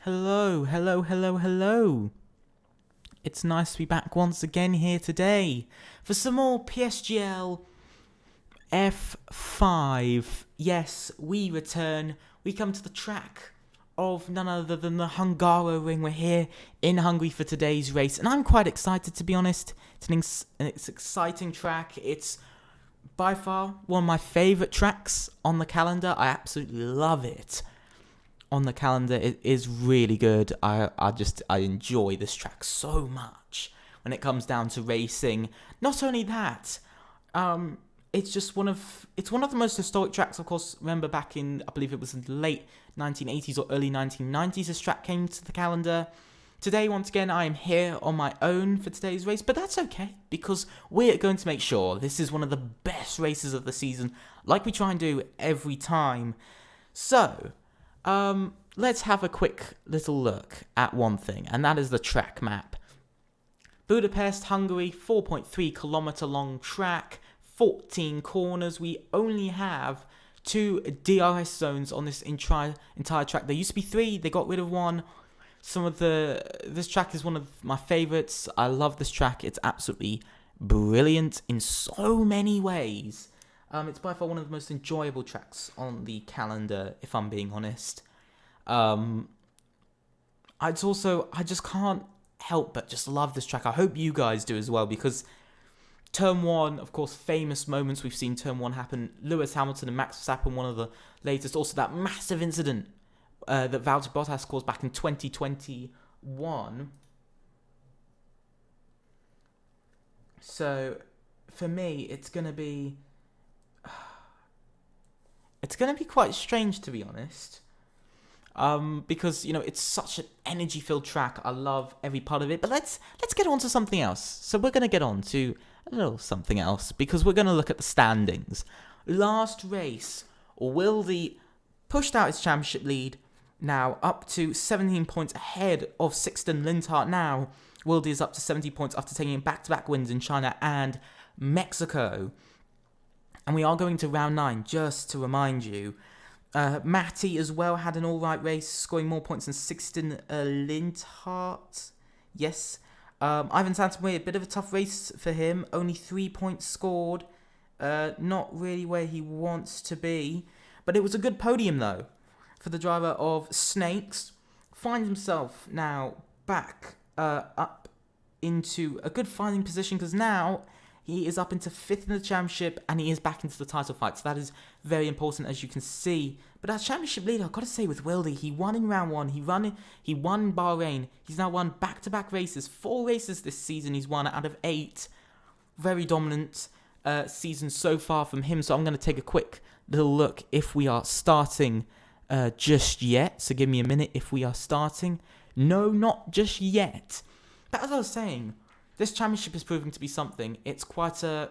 Hello, hello, hello, hello. It's nice to be back once again here today for some more PSGL F5. Yes, we return. We come to the track of none other than the Hungaroring. We're here in Hungary for today's race, and I'm quite excited, to be honest. It's an exciting track. It's by far one of my favourite tracks on the calendar. I absolutely love it. On the calendar, it is really good. I enjoy this track so much when it comes down to racing. Not only that, it's one of the most historic tracks. Of course, remember back in, I believe it was in the late 1980s or early 1990s, this track came to the calendar. Today, once again, I am here on my own for today's race, but that's okay because we're going to make sure this is one of the best races of the season, like we try and do every time. So, let's have a quick little look at one thing, and that is the track map. Budapest, Hungary, 4.3 kilometer long track, 14 corners. We only have 2 DRS zones on this entire track. There used to be 3, they got rid of one. This track is one of my favorites. I love this track. It's absolutely brilliant in so many ways. It's by far one of the most enjoyable tracks on the calendar, if I'm being honest. I just can't help but just love this track. I hope you guys do as well, because Turn 1, of course, famous moments. We've seen Turn 1 happen. Lewis Hamilton and Max Verstappen, one of the latest. Also, that massive incident that Valtteri Bottas caused back in 2021. So, for me, it's going to be quite strange, to be honest. Because, it's such an energy-filled track. I love every part of it. But let's get on to something else. So we're going to get on to a little something else, because we're going to look at the standings. Last race, Wildy pushed out his championship lead, now up to 17 points ahead of Sixten Linthart. Now, Wildy is up to 70 points after taking back-to-back wins in China and Mexico. And we are going to round 9, just to remind you. Matty as well had an alright race, scoring more points than Sixten Linthart. Yes. Ivan Santamir, a bit of a tough race for him. Only 3 points scored. Not really where he wants to be. But it was a good podium, though, for the driver of Snakes. Finds himself now back up into a good fighting position, because now he is up into 5th in the championship, and he is back into the title fight. So that is very important, as you can see. But as championship leader, I've got to say, with Wildy, he won in round 1. He won in Bahrain. He's now won back-to-back races. 4 races this season he's won out of 8. Very dominant season so far from him. So I'm going to take a quick little look if we are starting just yet. So give me a minute if we are starting. No, not just yet. But as I was saying, this championship is proving to be something. It's quite a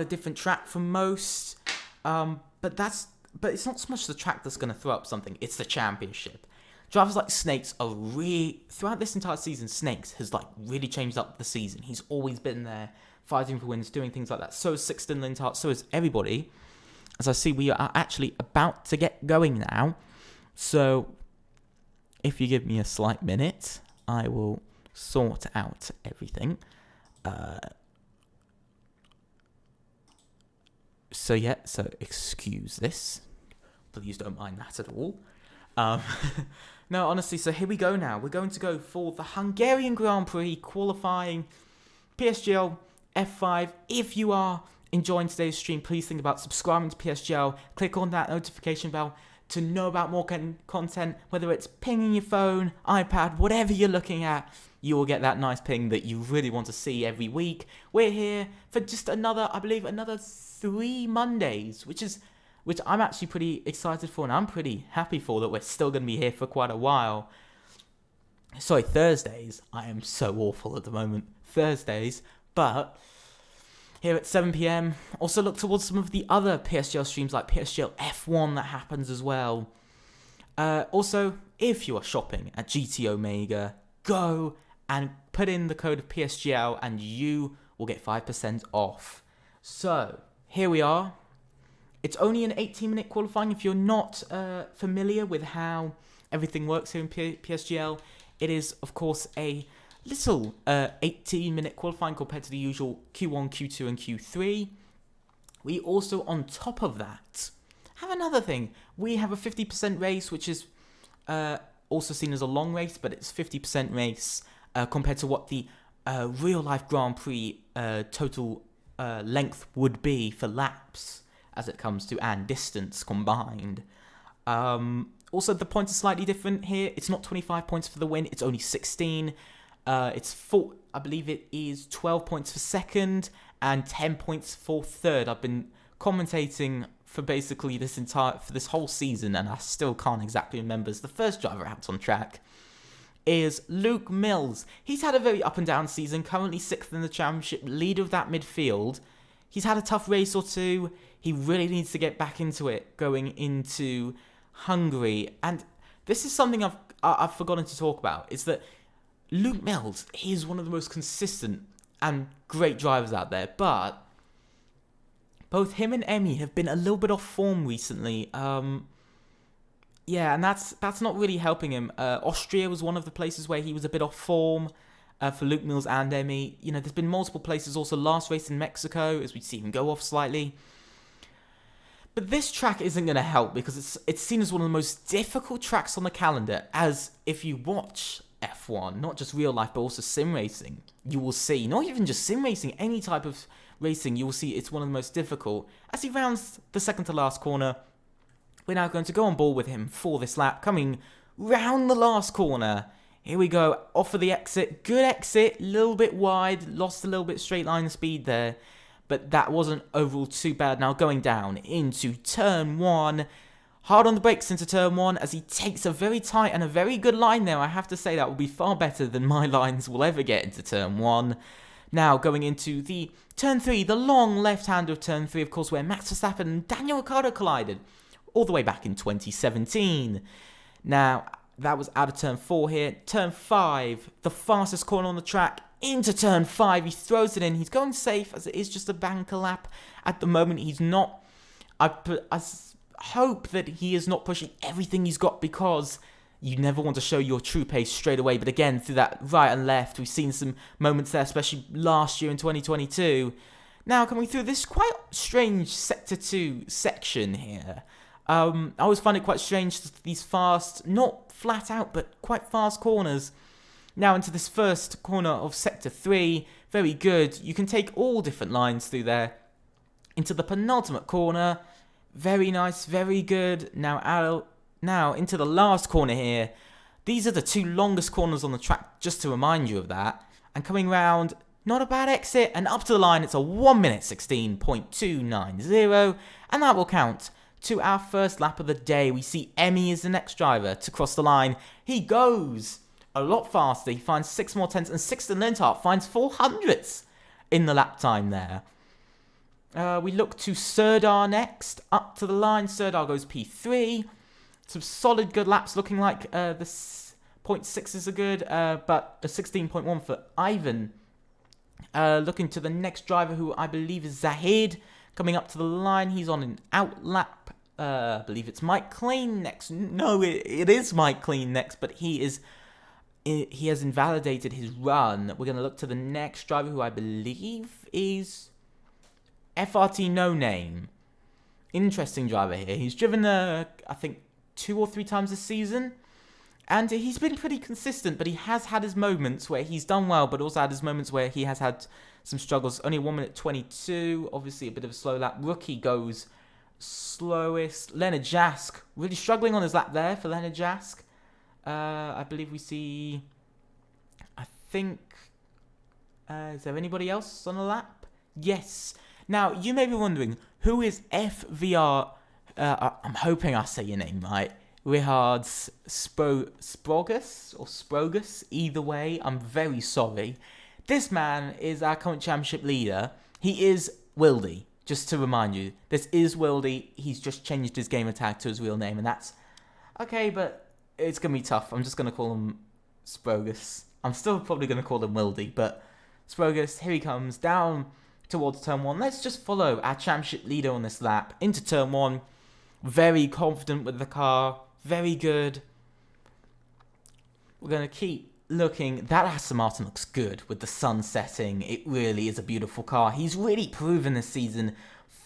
different track from most. But it's not so much the track that's going to throw up something. It's the championship. Drivers like Snakes are throughout this entire season, Snakes has really changed up the season. He's always been there, fighting for wins, doing things like that. So is Sixten Linthart. So is everybody. As I see, we are actually about to get going now. So if you give me a slight minute, I will sort out everything. So excuse this. Please don't mind that at all. No, honestly, so here we go now. We're going to go for the Hungarian Grand Prix qualifying PSGL F5. If you are enjoying today's stream, please think about subscribing to PSGL. Click on that notification bell to know about more content, whether it's pinging your phone, iPad, whatever you're looking at. You will get that nice ping that you really want to see every week. We're here for just another 3 Mondays, which I'm actually pretty excited for, and I'm pretty happy for, that we're still going to be here for quite a while. Sorry, Thursdays. I am so awful at the moment. Thursdays. But here at 7 p.m, also look towards some of the other PSGL streams like PSGL F1 that happens as well. Also, if you are shopping at GT Omega, go and put in the code of PSGL and you will get 5% off. So, here we are. It's only an 18-minute qualifying. If you're not familiar with how everything works here in PSGL. It is, of course, a little 18-minute qualifying compared to the usual Q1, Q2, and Q3. We also, on top of that, have another thing. We have a 50% race, which is also seen as a long race, but it's 50% race compared to what the real-life Grand Prix total length would be for laps as it comes to, and distance combined. Also, the points are slightly different here. It's not 25 points for the win. It's only 16. It's four. I believe it is 12 points for second and 10 points for third. I've been commentating for basically this whole season, and I still can't exactly remember. As the first driver out on track is Luke Mills. He's had a very up and down season. Currently 6th in the championship, leader of that midfield. He's had a tough race or two. He really needs to get back into it going into Hungary. And this is something I've forgotten to talk about, is that Luke Mills, he is one of the most consistent and great drivers out there, but both him and Emmy have been a little bit off form recently. Yeah, and that's not really helping him. Austria was one of the places where he was a bit off form for Luke Mills and Emmy. You know, there's been multiple places. Also, last race in Mexico, as we see him go off slightly. But this track isn't going to help because it's seen as one of the most difficult tracks on the calendar. As if you watch F1, not just real life, but also sim racing, you will see, not even just sim racing, any type of racing, you will see it's one of the most difficult. As he rounds the second to last corner, we're now going to go on board with him for this lap, coming round the last corner. Here we go, off of the exit, good exit, a little bit wide, lost a little bit straight line speed there, but that wasn't overall too bad. Now going down into turn 1, hard on the brakes into turn 1 as he takes a very tight and a very good line there. I have to say that will be far better than my lines will ever get into turn 1. Now going into the turn 3, the long left-hand of turn 3, of course, where Max Verstappen and Daniel Ricciardo collided all the way back in 2017. Now, that was out of turn 4 here. Turn 5, the fastest corner on the track, into turn 5. He throws it in. He's going safe as it is just a banker lap. At the moment, he's not. I hope that he is not pushing everything he's got, because you never want to show your true pace straight away. But again, through that right and left, we've seen some moments there, especially last year in 2022. Now, coming through this quite strange Sector 2 section here. I always find it quite strange, these fast, not flat out, but quite fast corners. Now into this first corner of Sector 3, very good. You can take all different lines through there. Into the penultimate corner, very nice, very good. Now into the last corner here. These are the 2 longest corners on the track, just to remind you of that. And coming round, not a bad exit, and up to the line, it's a 1 minute 16.290, and that will count to our first lap of the day. We see Emmy is the next driver to cross the line. He goes a lot faster. He finds 6 more tenths, and Sixten Linthart finds 400ths in the lap time there. We look to Serdar next, up to the line. Serdar goes P3. Some solid good laps, looking like the 0.6s are good, but a 16.1 for Ivan. Looking to the next driver, who I believe is Zahid, coming up to the line. He's on an out lap. I believe it's Mike Clean next. No, it is Mike Clean next, but he has invalidated his run. We're going to look to the next driver, who I believe is FRT No Name. Interesting driver here. He's driven, I think, 2 or 3 times this season, and he's been pretty consistent, but he has had his moments where he's done well, but also had his moments where he has had some struggles. Only 1 minute 22, obviously a bit of a slow lap. Rookie goes slowest. Leonard Jask, really struggling on his lap there for Leonard Jask. I believe we see, I think, is there anybody else on the lap? Yes. Now, you may be wondering, who is FVR, I'm hoping I say your name right, Richard Sprogus, or Sprogus, either way, I'm very sorry. This man is our current championship leader. He is Wildy, just to remind you. This is Wildy. He's just changed his game tag to his real name, and that's okay, but it's going to be tough. I'm just going to call him Sprogus. I'm still probably going to call him Wildy, but Sprogus, here he comes, down towards turn 1. Let's just follow our championship leader on this lap into turn 1. Very confident with the car. Very good. We're going to keep looking. That Aston Martin looks good with the sun setting. It really is a beautiful car. He's really proven this season.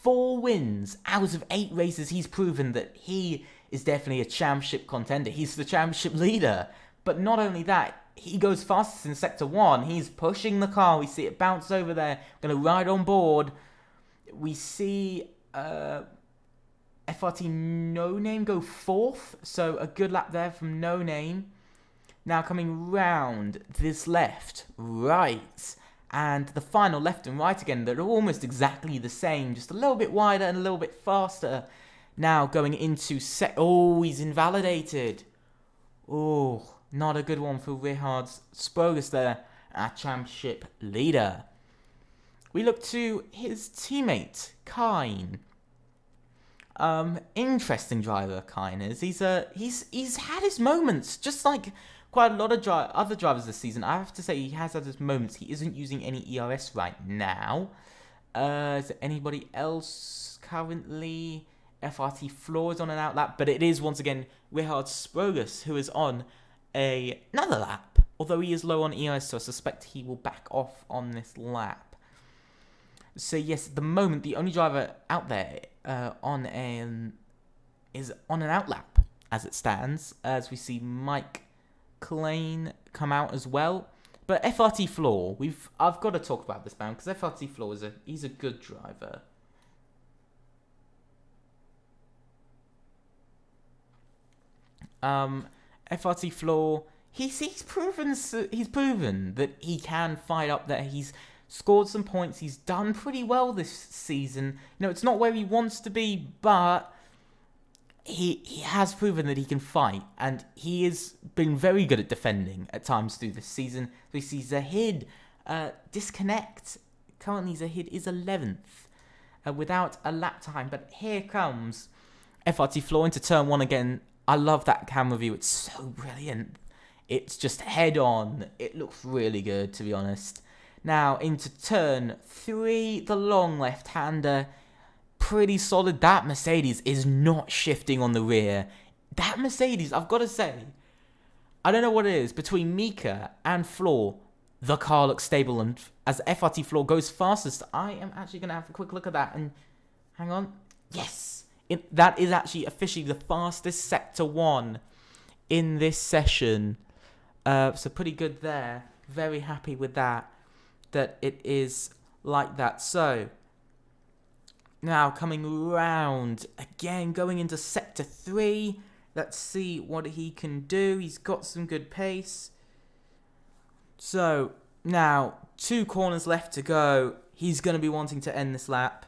4 wins out of 8 races. He's proven that he is definitely a championship contender. He's the championship leader. But not only that, he goes fastest in Sector 1. He's pushing the car. We see it bounce over there. Going to ride on board. We see FRT No Name go 4th. So a good lap there from No Name. Now coming round this left, right, and the final left and right again. They're almost exactly the same. Just a little bit wider and a little bit faster. Now going into oh, he's invalidated. Oh, not a good one for Richard Sprogus there, our championship leader. We look to his teammate, Kine. Interesting driver, Kine is. He's had his moments, just like quite a lot of other drivers this season. I have to say he has had his moments. He isn't using any ERS right now. Is there anybody else currently? FRT Floor is on an outlap, but it is once again Richard Sprogus who is on another lap. Although he is low on ERS, so I suspect he will back off on this lap. So yes, at the moment the only driver out there is on an outlap as it stands. As we see Mike Klein come out as well. But FRT Floor, I've got to talk about this man because FRT Floor he's a good driver. FRT Floor, he's proven that he can fight up there. He's scored some points. He's done pretty well this season. You know, it's not where he wants to be, but he has proven that he can fight, and he has been very good at defending at times through this season. We see Zahid disconnect. Currently, Zahid is 11th without a lap time, but here comes FRT Floor into turn 1 again. I love that camera view. It's so brilliant. It's just head on. It looks really good, to be honest. Now, into turn 3, the long left-hander. Pretty solid. That Mercedes is not shifting on the rear. That Mercedes, I've got to say, I don't know what it is. Between Mika and Floor, the car looks stable. And as FRT Floor goes fastest, I am actually going to have a quick look at that. And hang on. Yes. That is actually officially the fastest Sector 1 in this session. So pretty good there. Very happy with that it is like that. So, now coming round, again going into Sector 3. Let's see what he can do. He's got some good pace. So, now, 2 corners left to go. He's going to be wanting to end this lap.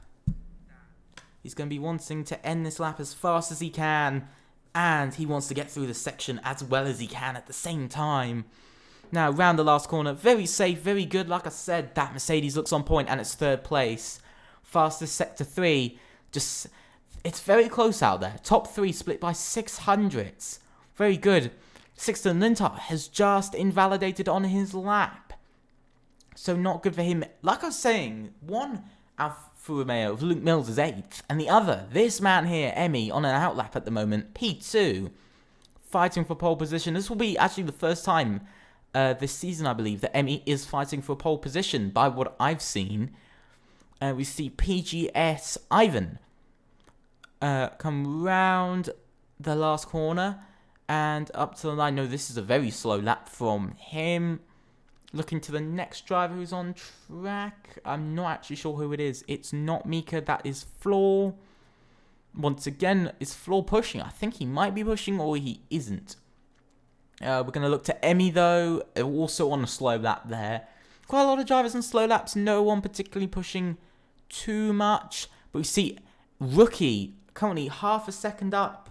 He's going to be wanting to end this lap as fast as he can. And he wants to get through the section as well as he can at the same time. Now, round the last corner. Very safe, very good. Like I said, that Mercedes looks on point and it's 3rd place. Fastest Sector 3. It's very close out there. Top 3 split by 600ths. Very good. Sixten Lintar has just invalidated on his lap. So not good for him. Like I was saying, one Alfa Romeo of Luke Mills is 8th. And the other, this man here, Emmy, on an outlap at the moment. P2. Fighting for pole position. This will be actually the first time this season, I believe, that Emmy is fighting for a pole position by what I've seen. We see PGS Ivan come round the last corner and up to the line. No, this is a very slow lap from him. Looking to the next driver who's on track. I'm not actually sure who it is. It's not Mika, that is Floor. Once again, is Floor pushing? I think he might be pushing or he isn't. We're going to look to Emmy though, also on a slow lap there. Quite a lot of drivers on slow laps, no one particularly pushing too much. But we see Rookie currently half a second up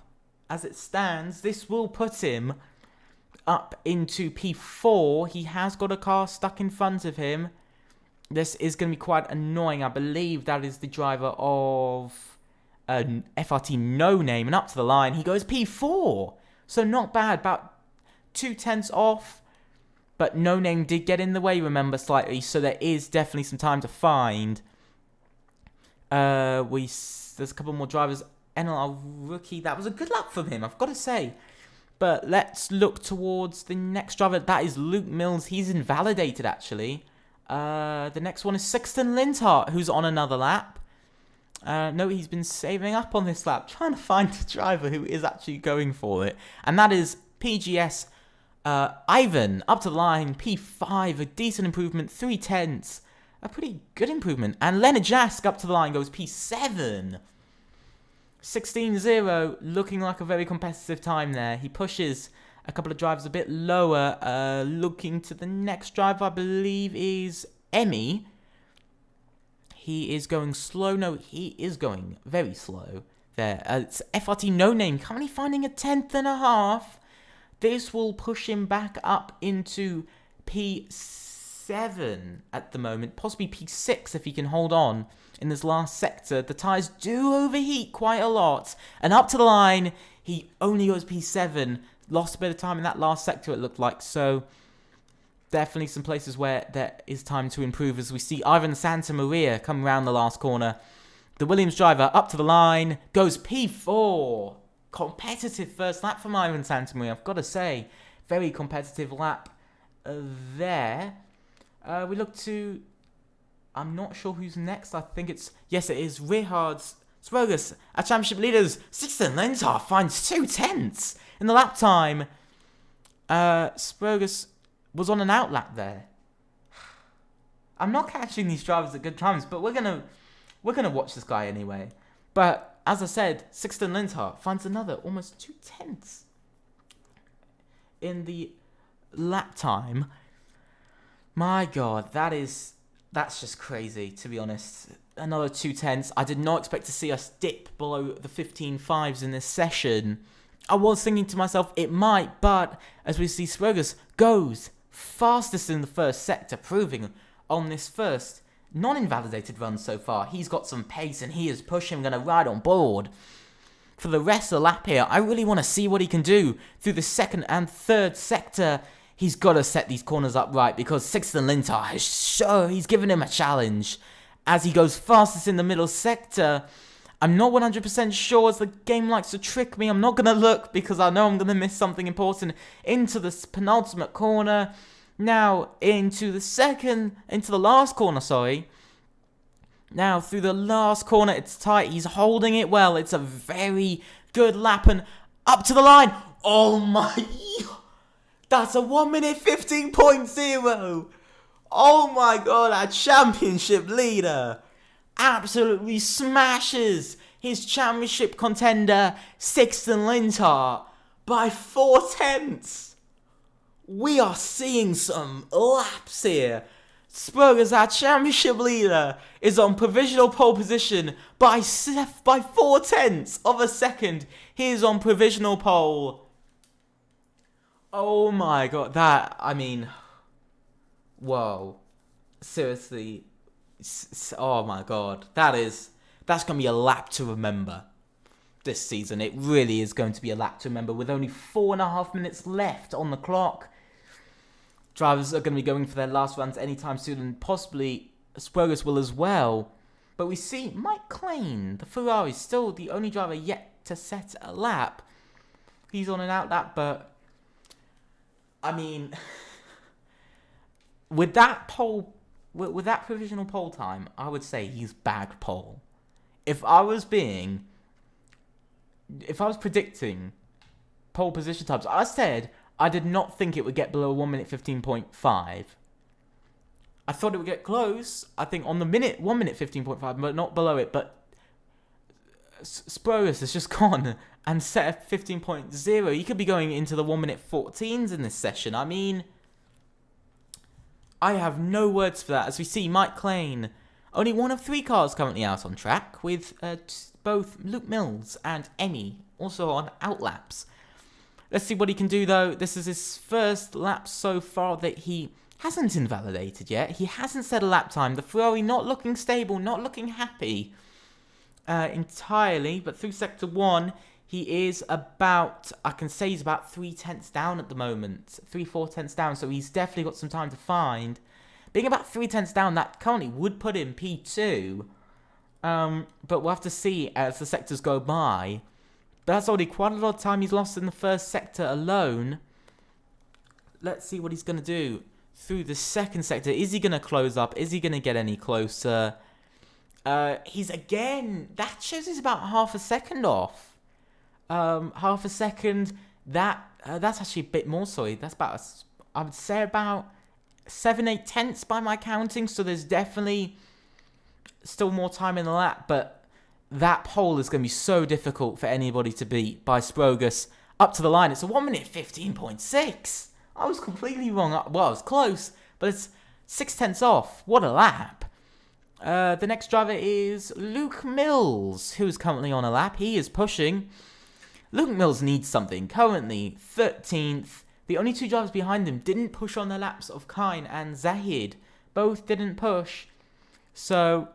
as it stands. This will put him up into P4. He has got a car stuck in front of him. This is going to be quite annoying. I believe that is the driver of FRT No Name. And up to the line, he goes P4. So not bad, about 2/10 off. But No Name did get in the way, remember, slightly. So there is definitely some time to find. There's a couple more drivers. NLR Rookie, that was a good lap from him, I've got to say. But let's look towards the next driver. That is Luke Mills. He's invalidated, actually. The next one is Sixten Linthart, who's on another lap. No, he's been saving up on this lap, trying to find a driver who is actually going for it. And that is PGS Ivan, up to the line, P5, a decent improvement, 3/10. A pretty good improvement. And Leonard Jask up to the line goes P7. 16-0, looking like a very competitive time there. He pushes a couple of drivers a bit lower. Looking to the next driver, I believe, is Emmy. He is going slow. No, he is going very slow there. It's FRT No Name, currently finding a 10th and a half. This will push him back up into P7 at the moment, possibly P6 if he can hold on in this last sector. The tyres do overheat quite a lot, and up to the line, he only goes P7. Lost a bit of time in that last sector, it looked like, so definitely some places where there is time to improve, as we see Ivan Santa Maria come around the last corner. The Williams driver up to the line, goes P4. Competitive first lap from Ivan Santa Maria, I've got to say. Very competitive lap there. We look to... I'm not sure who's next. I think it's... Yes, it is Richard Sprogus. Our championship leaders, Sixten Linthart finds 2/10 in the lap time. Sprogus was on an outlap there. I'm not catching these drivers at good times, but we're gonna watch this guy anyway. But as I said, Sixten Linthart finds another almost 2/10 in the lap time. My God, that's just crazy, to be honest. Another 2/10. I did not expect to see us dip below the 15.5s in this session. I was thinking to myself, it might, but as we see, Sprogus goes fastest in the first sector, proving on this first non-invalidated run so far, he's got some pace and he is pushing, going to ride on board for the rest of the lap here. I really want to see what he can do through the second and third sector. He's got to set these corners up right, because Sixten Linthart has shown he's given him a challenge as he goes fastest in the middle sector. I'm not 100% sure, as the game likes to trick me. I'm not going to look because I know I'm going to miss something important. Into the penultimate corner. Now into the last corner, sorry. Now through the last corner, it's tight. He's holding it well. It's a very good lap and up to the line. Oh my... That's a 1 minute 15.0. Oh my God, our championship leader absolutely smashes his championship contender, Sixten Linthart, by 4/10. We are seeing some laps here. Sprogus, our championship leader, is on provisional pole position by 4/10 of a second. He is on provisional pole. Oh my God, whoa. Seriously. Oh my God. That's going to be a lap to remember this season. It really is going to be a lap to remember, with only 4.5 minutes left on the clock. Drivers are going to be going for their last runs anytime soon, and possibly Sprogus will as well. But we see Mike Klein, the Ferrari, still the only driver yet to set a lap. He's on an outlap, but with that provisional pole time, I would say he's bagged pole. If I was predicting pole position times, I said I did not think it would get below 1 minute 15.5. I thought it would get close. I think on the 1 minute 15.5, but not below it. But Sprogus has just gone and set a 15.0. He could be going into the 1 minute 14s in this session. I have no words for that. As we see, Mike Klein, only one of 3 cars currently out on track, with both Luke Mills and Emmy also on outlaps. Let's see what he can do, though. This is his first lap so far that he hasn't invalidated yet. He hasn't set a lap time. The Ferrari not looking stable, not looking happy entirely. But through Sector 1, he is about, I can say he's about 3/10 down at the moment. 3-4 down, so he's definitely got some time to find. Being about 3/10 down, that currently would put him P2. But we'll have to see as the sectors go by. But that's already quite a lot of time he's lost in the first sector alone. Let's see what he's going to do through the second sector. Is he going to close up? Is he going to get any closer? He's again... That shows he's about half a second off. Half a second. That's actually a bit more, sorry. That's about, I would say about 7-8 tenths by my counting. So there's definitely still more time in the lap. But that pole is going to be so difficult for anybody to beat by Sprogus. Up to the line, it's a 1 minute 15.6. I was completely wrong. Well, I was close, but it's 6 tenths off. What a lap. The next driver is Luke Mills, who's currently on a lap. He is pushing. Luke Mills needs something. Currently 13th. The only two drivers behind him didn't push on the laps of Kine and Zahid. Both didn't push. So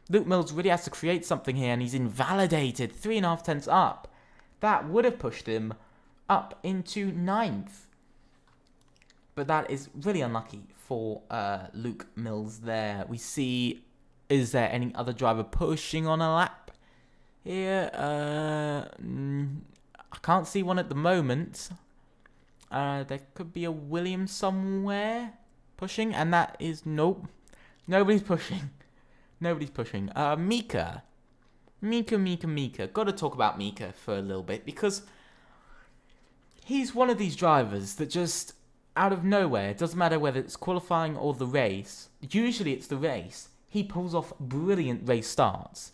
Luke Mills really has to create something here, and he's invalidated 3.5 tenths up. That would have pushed him up into 9th. But that is really unlucky for Luke Mills there. We see, is there any other driver pushing on a lap here? I can't see one at the moment. There could be a Williams somewhere pushing, and that is, nope. Nobody's pushing. Nobody's pushing. Mika. Got to talk about Mika for a little bit, because he's one of these drivers that just, out of nowhere, it doesn't matter whether it's qualifying or the race, usually it's the race, he pulls off brilliant race starts.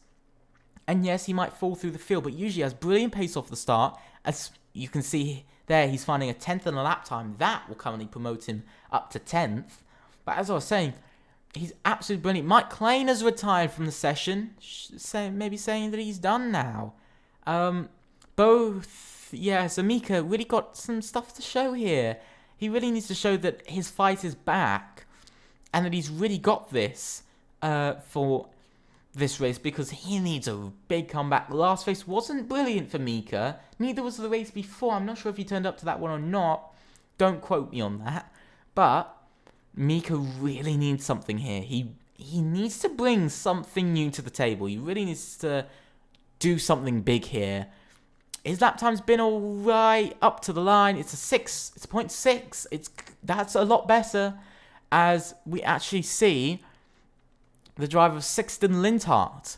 And yes, he might fall through the field, but usually has brilliant pace off the start. As you can see there, he's finding a 10th in a lap time. That will currently promote him up to 10th. But as I was saying, he's absolutely brilliant. Mike Klein has retired from the session, maybe saying that he's done now. So Mika really got some stuff to show here. He really needs to show that his fight is back, and that he's really got this for this race, because he needs a big comeback. The last race wasn't brilliant for Mika. Neither was the race before. I'm not sure if he turned up to that one or not. Don't quote me on that. But Mika really needs something here. He needs to bring something new to the table. He really needs to do something big here. His lap time's been alright, up to the line. It's a 6. It's 0.6. That's a lot better, as we actually see the driver of Sixten Linthart,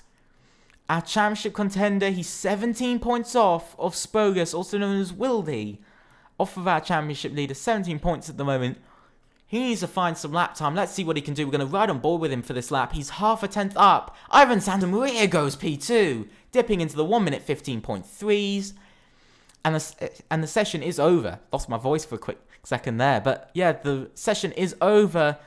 our championship contender. He's 17 points off of Sprogus, also known as Wildy, off of our championship leader. 17 points at the moment. He needs to find some lap time. Let's see what he can do. We're going to ride on board with him for this lap. He's half a tenth up. Ivan Santamaria goes P2, dipping into the 1 minute 15.3s. And the session is over. Lost my voice for a quick second there. But yeah, the session is over.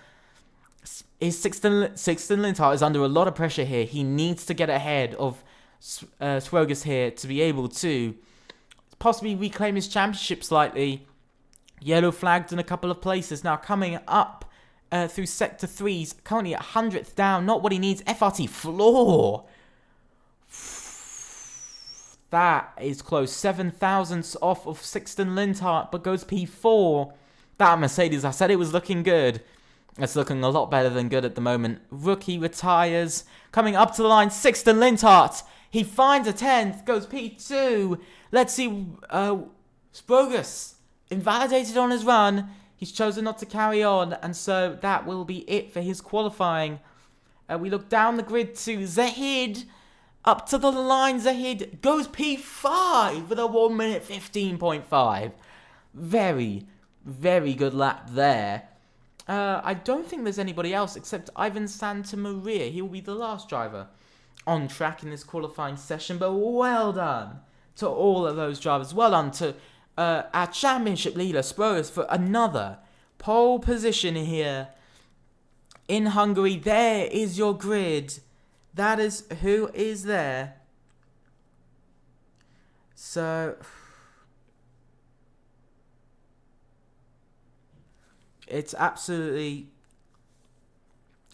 Sixten Linthart is under a lot of pressure here. He needs to get ahead of Sprogus here to be able to possibly reclaim his championship slightly. Yellow flagged in a couple of places. Now coming up through Sector 3s. Currently at 100th down. Not what he needs. FRT floor. That is close. 7 thousandths off of Sixten Linthart, but goes P4. That Mercedes, I said it was looking good. It's looking a lot better than good at the moment. Rookie retires. Coming up to the line, Sixten Linthart. He finds a 10th, goes P2. Let's see, Sprogus, invalidated on his run. He's chosen not to carry on, and so that will be it for his qualifying. We look down the grid to Zahid. Up to the line, Zahid goes P5 with a 1 minute 15.5. Very, very good lap there. I don't think there's anybody else except Ivan Santamaria. He will be the last driver on track in this qualifying session. But well done to all of those drivers. Well done to our championship leader, Sprogus, for another pole position here in Hungary. There is your grid. That is who is there. So it's absolutely,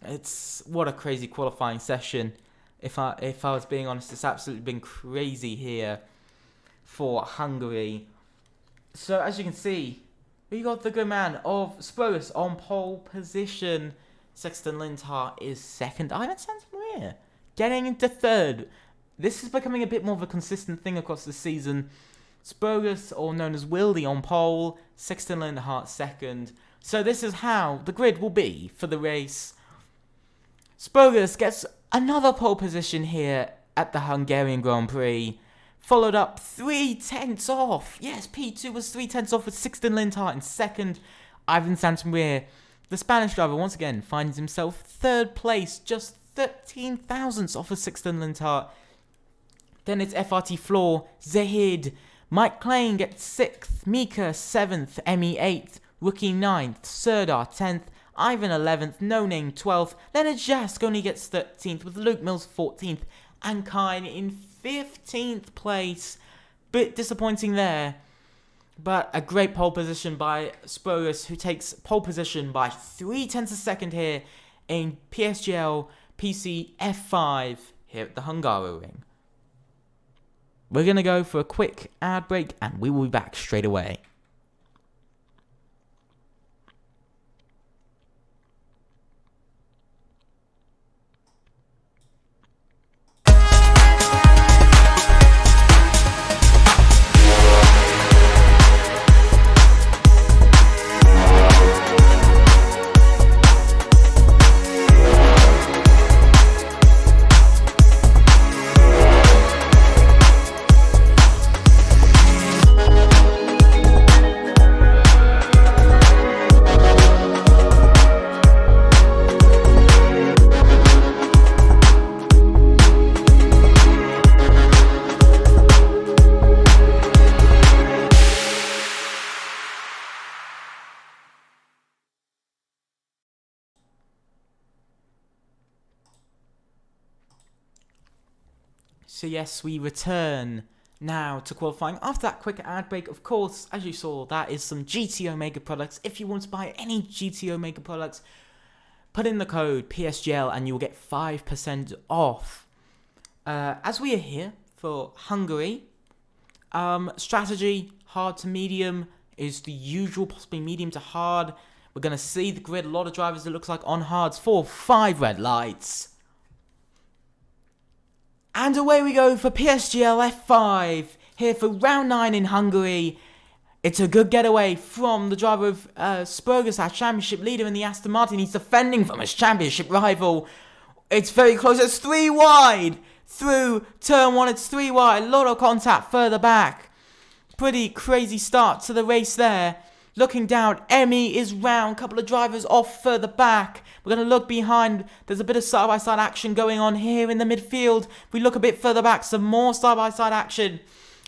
it's what a crazy qualifying session. If I was being honest, it's absolutely been crazy here for Hungary. So as you can see, we got the good man of Sprogus on pole position. Sixten Linthart is second. Ivan Santamaria getting into third. this is becoming a bit more of a consistent thing across the season. Spurgus, or known as Wildy, on pole, Sexton Lindenhart second. So this is how the grid will be for the race. Spurgus gets another pole position here at the Hungarian Grand Prix, followed up 3/10 off. Yes, P2 was 3/10 off with Sexton Lindenhart in second. Ivan Santamaria, the Spanish driver, once again finds himself third place, just 13 thousandths off of Sexton Lindenhart. Then it's FRT Floor, Zahid, Mike Klein gets 6th, Mika 7th, Emmy 8th, Rookie 9th, Serdar 10th, Ivan 11th, No Name 12th, Leonard Jask only gets 13th with Luke Mills 14th, and Kine in 15th place. Bit disappointing there, but a great pole position by Spurgus, who takes pole position by 0.3 seconds here in PSGL PC F5 here at the Hungaroring. We're going to go for a quick ad break and we will be back straight away. So yes, we return now to qualifying. After that quick ad break, of course, as you saw, that is some GT Omega products. If you want to buy any GT Omega products, put in the code PSGL and you will get 5% off. As we are here for Hungary, strategy, hard to medium, is the usual, possibly medium to hard. We're going to see the grid, a lot of drivers, it looks like, on hards, 4, 5 red lights. And away we go for PSGL F5, here for round 9 in Hungary. It's a good getaway from the driver of Spurgus, our championship leader in the Aston Martin. He's defending from his championship rival. It's very close, it's 3 wide. Through turn 1, it's 3 wide, a lot of contact further back. Pretty crazy start to the race there. Looking down, Emmy is round, couple of drivers off further back. We're going to look behind, there's a bit of side-by-side action going on here in the midfield. If we look a bit further back, some more side-by-side action.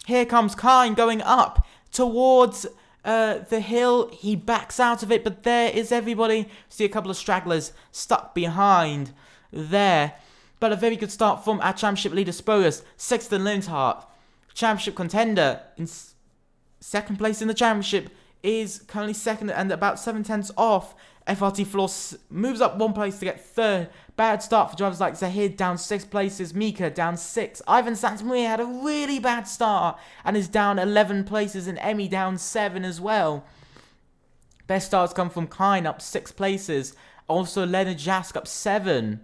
Here comes Kine going up towards the hill. He backs out of it, but there is everybody. See a couple of stragglers stuck behind there. But a very good start from our championship leader, Spurgus. Sexton Lindenhart, championship contender, in second place in the championship, is currently second and about 0.7 off. FRT Floss moves up 1 place to get third. Bad start for drivers like Zahid, down 6 places. Mika down 6. Ivan Santamaria had a really bad start and is down 11 places, and Emmy down 7 as well. Best starts come from Kine, up 6 places. Also Leonard Jask up 7.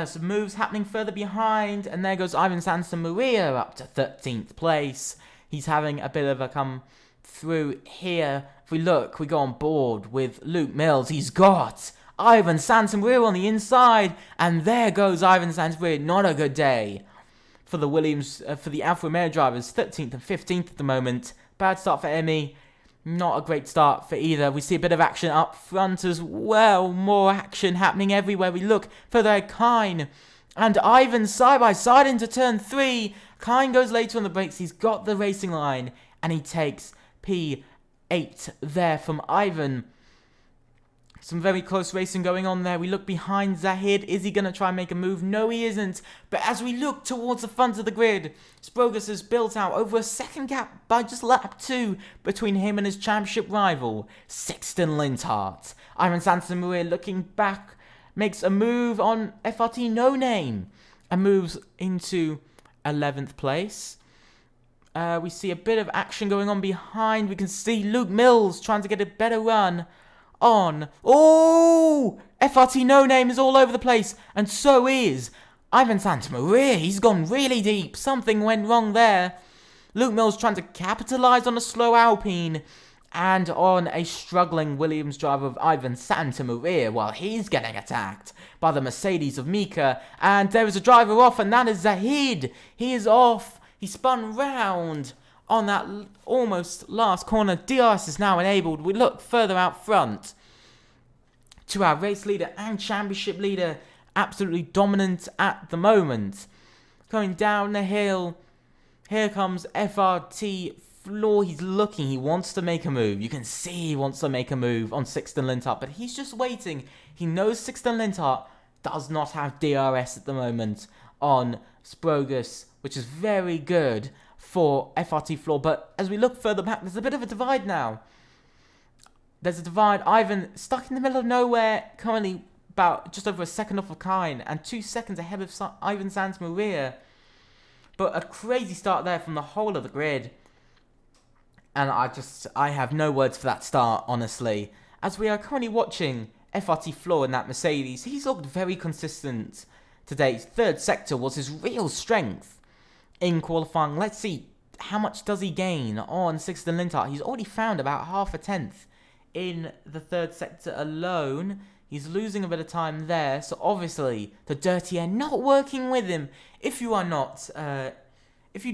Some moves happening further behind, and there goes Ivan Santamaria up to 13th place. He's having a bit of a come through here. If we look, we go on board with Luke Mills. He's got Ivan Santamaria on the inside, and there goes Ivan Santamaria. Not a good day for the Williams, for the Alfa Romeo drivers. 13th and 15th at the moment. Bad start for Emmy. Not a great start for either. We see a bit of action up front as well. More action happening everywhere we look. Further ahead, Kine and Ivan side by side into turn 3. Kine goes later on the brakes. He's got the racing line, and he takes P8 there from Ivan. Some very close racing going on there. We look behind Zahid. Is he going to try and make a move? No, he isn't. But as we look towards the front of the grid, Spurgus has built out over a second gap by just lap 2 between him and his championship rival, Sexton Lindenhart. Ivan Santamaria looking back, makes a move on FRT No Name and moves into 11th place. We see a bit of action going on behind. We can see Luke Mills trying to get a better run on. Oh! FRT No Name is all over the place, and so is Ivan Santamaria, he's gone really deep. Something went wrong there. Luke Mills trying to capitalise on a slow Alpine and on a struggling Williams driver of Ivan Santamaria while he's getting attacked by the Mercedes of Mika. And there is a driver off, and that is Zahid. He is off. He spun round on that almost last corner. DRS is now enabled. We look further out front to our race leader and championship leader. Absolutely dominant at the moment. Going down the hill. Here comes FRT Floor. He's looking. He wants to make a move. You can see he wants to make a move on Sixten Linthart, but he's just waiting. He knows Sixten Linthart does not have DRS at the moment on Sprogus, which is very good for FRT Floor. But as we look further back, there's a bit of a divide now. There's a divide. Ivan stuck in the middle of nowhere, currently about just over a second off of Kine and 2 seconds ahead of Ivan Santamaria. But a crazy start there from the whole of the grid. And I have no words for that start, honestly. As we are currently watching FRT Floor in that Mercedes, he's looked very consistent today. Third sector was his real strength in qualifying. Let's see, how much does he gain on Sixten Linthart? He's already found about half a tenth in the third sector alone. He's losing a bit of time there, so obviously the dirty air not working with him. If you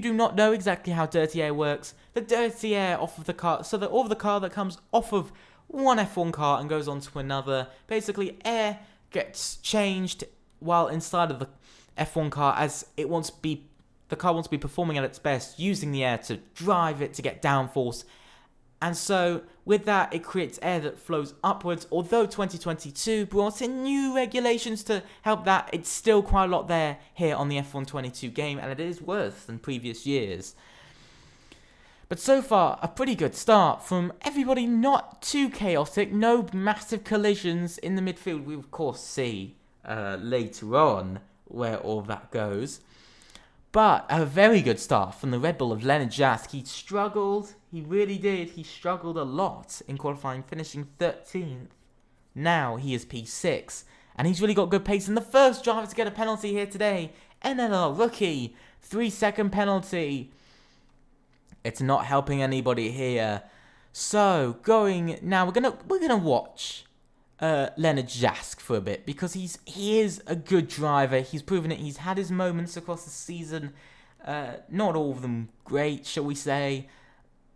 do not know exactly how dirty air works, the dirty air off of the car, so that all of the car that comes off of one F1 car and goes on to another, basically air gets changed while inside of the F1 car, as the car wants to be performing at its best, using the air to drive it to get downforce. And so, with that, it creates air that flows upwards. Although 2022 brought in new regulations to help that, it's still quite a lot there here on the F122 game, and it is worse than previous years. But so far, a pretty good start from everybody, not too chaotic, no massive collisions in the midfield. We, of course, see later on where all that goes. But a very good start from the Red Bull of Leonard Jask. He struggled. He really did. He struggled a lot in qualifying, finishing 13th. Now he is P6. And he's really got good pace. And the first driver to get a penalty here today. NLR rookie. 3-second penalty. It's not helping anybody here. So, now we're gonna watch Leonard Jask for a bit, because he is a good driver. He's proven it. He's had his moments across the season, not all of them great, shall we say,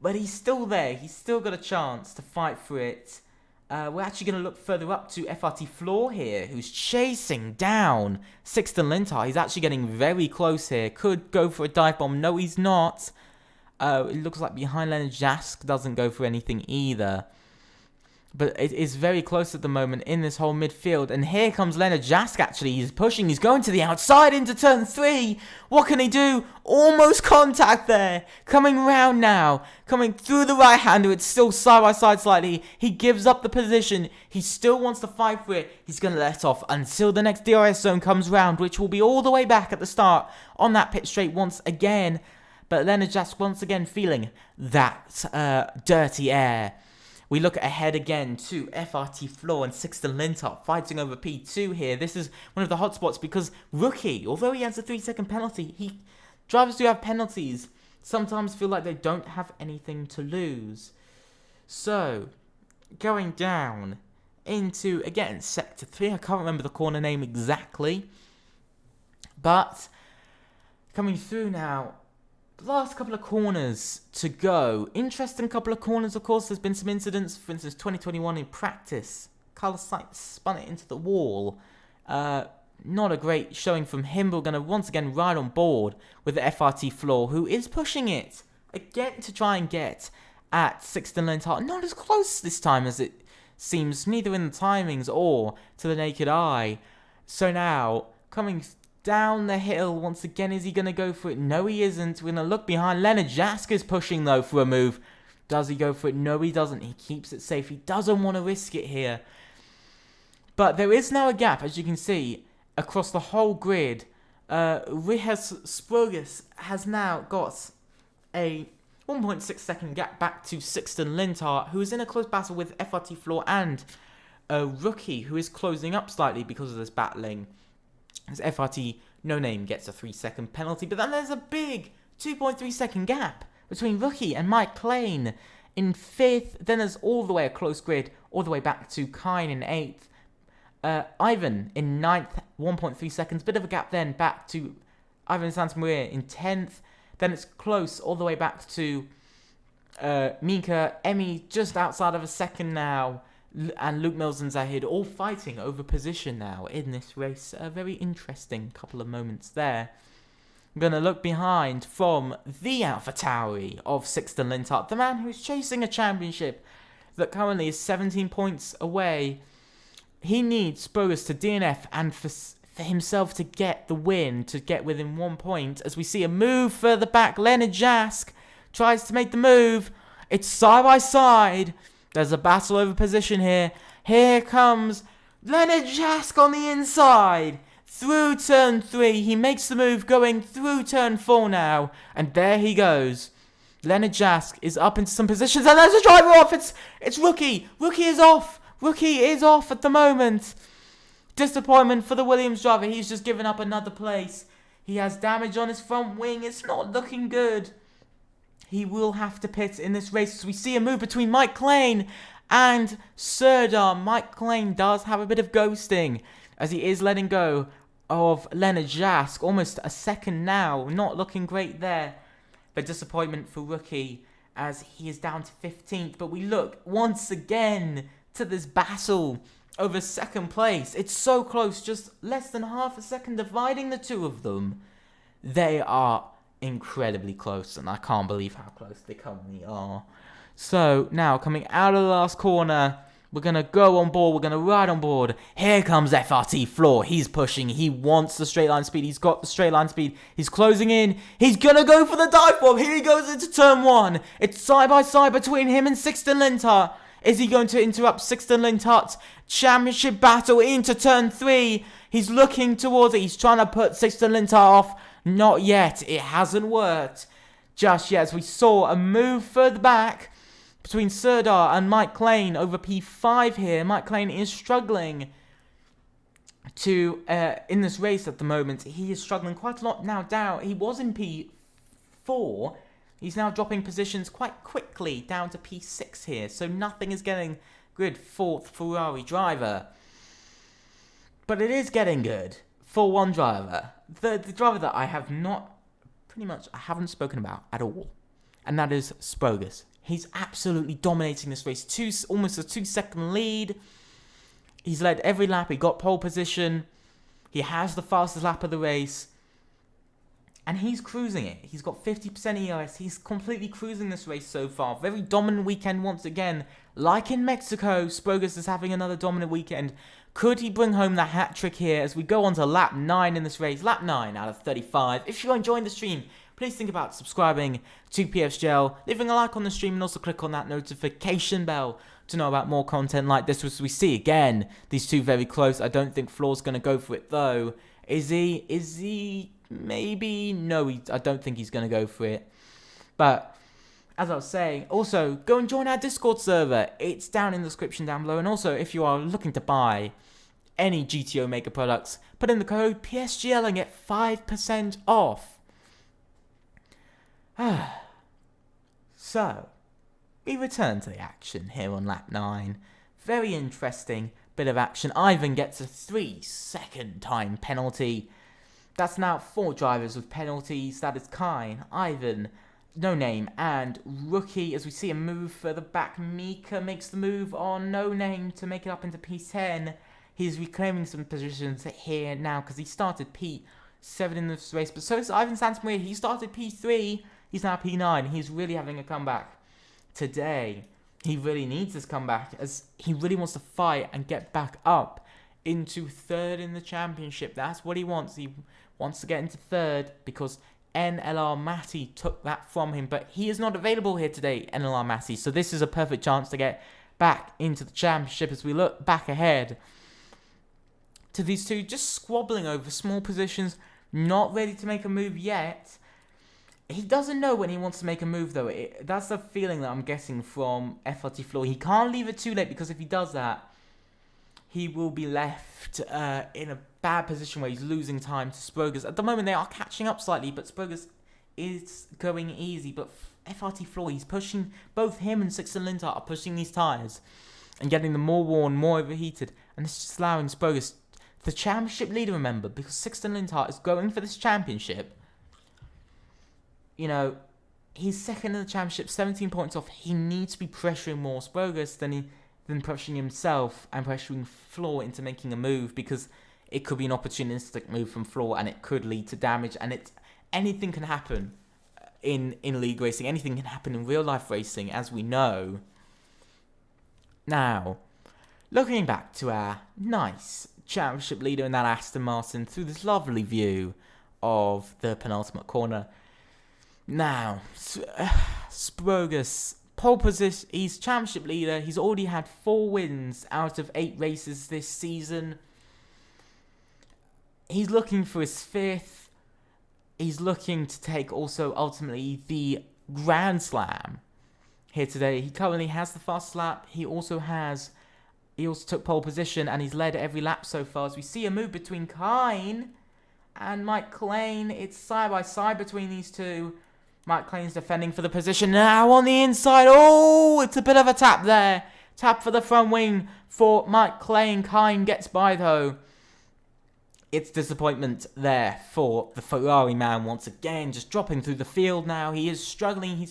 but he's still there. He's still got a chance to fight for it. We're actually going to look further up to FRT Floor here, who's chasing down Sixten Linthart. He's actually getting very close here. Could go for a dive bomb. No, he's not. It looks like behind Leonard Jask doesn't go for anything either. But it is very close at the moment in this whole midfield. And here comes Leonard Jask, actually. He's pushing. He's going to the outside into turn 3. What can he do? Almost contact there. Coming round now. Coming through the right-hander. It's still side by side slightly. He gives up the position. He still wants to fight for it. He's going to let off until the next DRS zone comes round, which will be all the way back at the start on that pit straight once again. But Leonard Jask once again feeling that dirty air. We look ahead again to FRT Floor and Sixten Linthart fighting over P2 here. This is one of the hotspots because Rookie, although he has a 3-second penalty, drivers do have penalties. Sometimes feel like they don't have anything to lose. So, going down into, again, Sector 3. I can't remember the corner name exactly. But, coming through now. Last couple of corners to go. Interesting couple of corners, of course. There's been some incidents. For instance, 2021 in practice. Carlos Sainz spun it into the wall. Not a great showing from him, but we're going to once again ride on board with the FRT Floor, who is pushing it again to try and get at Sixten Linthart. Not as close this time as it seems, neither in the timings or to the naked eye. So now, coming down the hill once again. Is he going to go for it? No, he isn't. We're going to look behind. Leonard Jask is pushing, though, for a move. Does he go for it? No, he doesn't. He keeps it safe. He doesn't want to risk it here. But there is now a gap, as you can see, across the whole grid. Rihes Sprogus has now got a 1.6 second gap back to Sixten Linthart, who is in a close battle with FRT Floor and a Rookie, who is closing up slightly because of this battling. As FRT No Name gets a 3-second penalty, but then there's a big 2.3 second gap between Rookie and Mike Klein in 5th. Then there's all the way a close grid, all the way back to Kine in 8th. Ivan in 9th, 1.3 seconds. Bit of a gap then back to Ivan Santamaria in 10th. Then it's close all the way back to Mika, Emmy just outside of a second now. And Luke Mills and Zahid all fighting over position now in this race. A very interesting couple of moments there. I'm going to look behind from the AlphaTauri of Sixten Linthart, the man who's chasing a championship that currently is 17 points away. He needs Spogus to DNF and for himself to get the win, to get within 1 point. As we see a move further back, Leonard Jask tries to make the move. It's side by side. There's a battle over position here. Here comes Leonard Jask on the inside. Through turn 3. He makes the move going through turn 4 now. And there he goes. Leonard Jask is up into some positions. And there's a driver off. It's Rookie. Rookie is off. Rookie is off at the moment. Disappointment for the Williams driver. He's just given up another place. He has damage on his front wing. It's not looking good. He will have to pit in this race. As we see a move between Mike Klein and Serdar. Mike Klein does have a bit of ghosting as he is letting go of Leonard Jask. Almost a second now. Not looking great there. But disappointment for Rookie as he is down to 15th. But we look once again to this battle over second place. It's so close. Just less than half a second dividing the two of them. They are incredibly close, and I can't believe how close they currently are. So now coming out of the last corner, we're gonna go on board, we're gonna ride on board. Here comes FRT Floor. He's pushing, he wants the straight line speed, he's got the straight line speed, he's closing in, he's gonna go for the dive bomb. Here he goes into turn 1. It's side by side between him and Sixten Linthart. Is he going to interrupt Sixten Linthart's championship battle into turn 3? He's looking towards it, he's trying to put Sixten Linthart off. Not yet. It hasn't worked just yet. As we saw a move further back between Serdar and Mike Klein over P5 here. Mike Klein is struggling to in this race at the moment. He is struggling quite a lot now down. He was in P4. He's now dropping positions quite quickly down to P6 here. So nothing is getting good. 4th Ferrari driver. But it is getting good for one driver. The driver that I haven't spoken about at all. And that is Spogus. He's absolutely dominating this race. Almost a 2-second lead. He's led every lap. He got pole position. He has the fastest lap of the race. And he's cruising it. He's got 50% EOS. He's completely cruising this race so far. Very dominant weekend once again. Like in Mexico, Spogus is having another dominant weekend. Could he bring home the hat-trick here as we go on to lap 9 in this race? Lap 9 out of 35. If you're enjoying the stream, please think about subscribing to PSGL, leaving a like on the stream, and also click on that notification bell to know about more content like this. As we see again, these two very close. I don't think Floor's going to go for it though. Is he? Maybe. No, I don't think he's going to go for it. But as I was saying, also go and join our Discord server. It's down in the description down below. And also, if you are looking to buy any GTO Maker products, put in the code PSGL and get 5% off. So, we return to the action here on lap 9. Very interesting bit of action. Ivan gets a 3-second time penalty. That's now 4 drivers with penalties. That is Kine, Ivan, No Name, and Rookie. As we see a move further back, Mika makes the move on No Name to make it up into P10. He's reclaiming some positions here now because he started P7 in this race. But so is Ivan Santamaria. He started P3. He's now P9. He's really having a comeback today. He really needs this comeback as he really wants to fight and get back up into 3rd in the championship. That's what he wants. He wants to get into 3rd because NLR Matty took that from him. But he is not available here today, NLR Matty. So this is a perfect chance to get back into the championship as we look back ahead to these two just squabbling over small positions, not ready to make a move yet. He doesn't know when he wants to make a move though. That's the feeling that I'm getting from FRT Floor. He can't leave it too late because if he does that, he will be left in a bad position where he's losing time to Sprogers. At the moment, they are catching up slightly, but Sprogers is going easy. But FRT Floor, he's pushing, both him and Sixten Lintar are pushing these tyres and getting them more worn, more overheated. And this is allowing Sprogers, the championship leader, remember, because Sixten Lintar is going for this championship. You know, he's second in the championship, 17 points off. He needs to be pressuring more Sprogers than pressuring himself and pressuring Floor into making a move, because it could be an opportunistic move from Floor and it could lead to damage. And anything can happen in league racing. Anything can happen in real life racing, as we know. Now, looking back to our nice championship leader in that Aston Martin through this lovely view of the penultimate corner. Now, Sprogers, pole position, he's championship leader. He's already had 4 wins out of 8 races this season. He's looking for his 5th. He's looking to take also ultimately the Grand Slam here today. He currently has the fastest lap. He also took pole position and he's led every lap so far. As we see a move between Kine and Mike Klein. It's side by side between these two. Mike Klein's defending for the position now on the inside. Oh, it's a bit of a tap there. Tap for the front wing for Mike Klein. Kine gets by though. It's disappointment there for the Ferrari man once again, just dropping through the field now. He is struggling.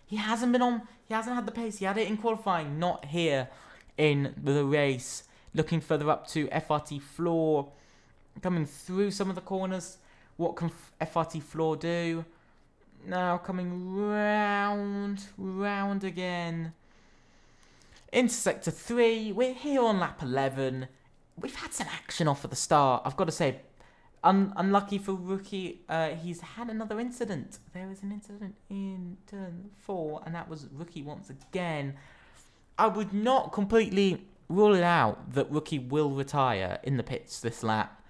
He hasn't had the pace. He had it in qualifying, not here in the race. Looking further up to FRT Floor, coming through some of the corners. What can FRT Floor do? Now coming round again. Into Sector 3, we're here on lap 11. We've had some action off at the start. I've got to say, unlucky for Rookie, he's had another incident. There was an incident in turn 4, and that was Rookie once again. I would not completely rule it out that Rookie will retire in the pits this lap,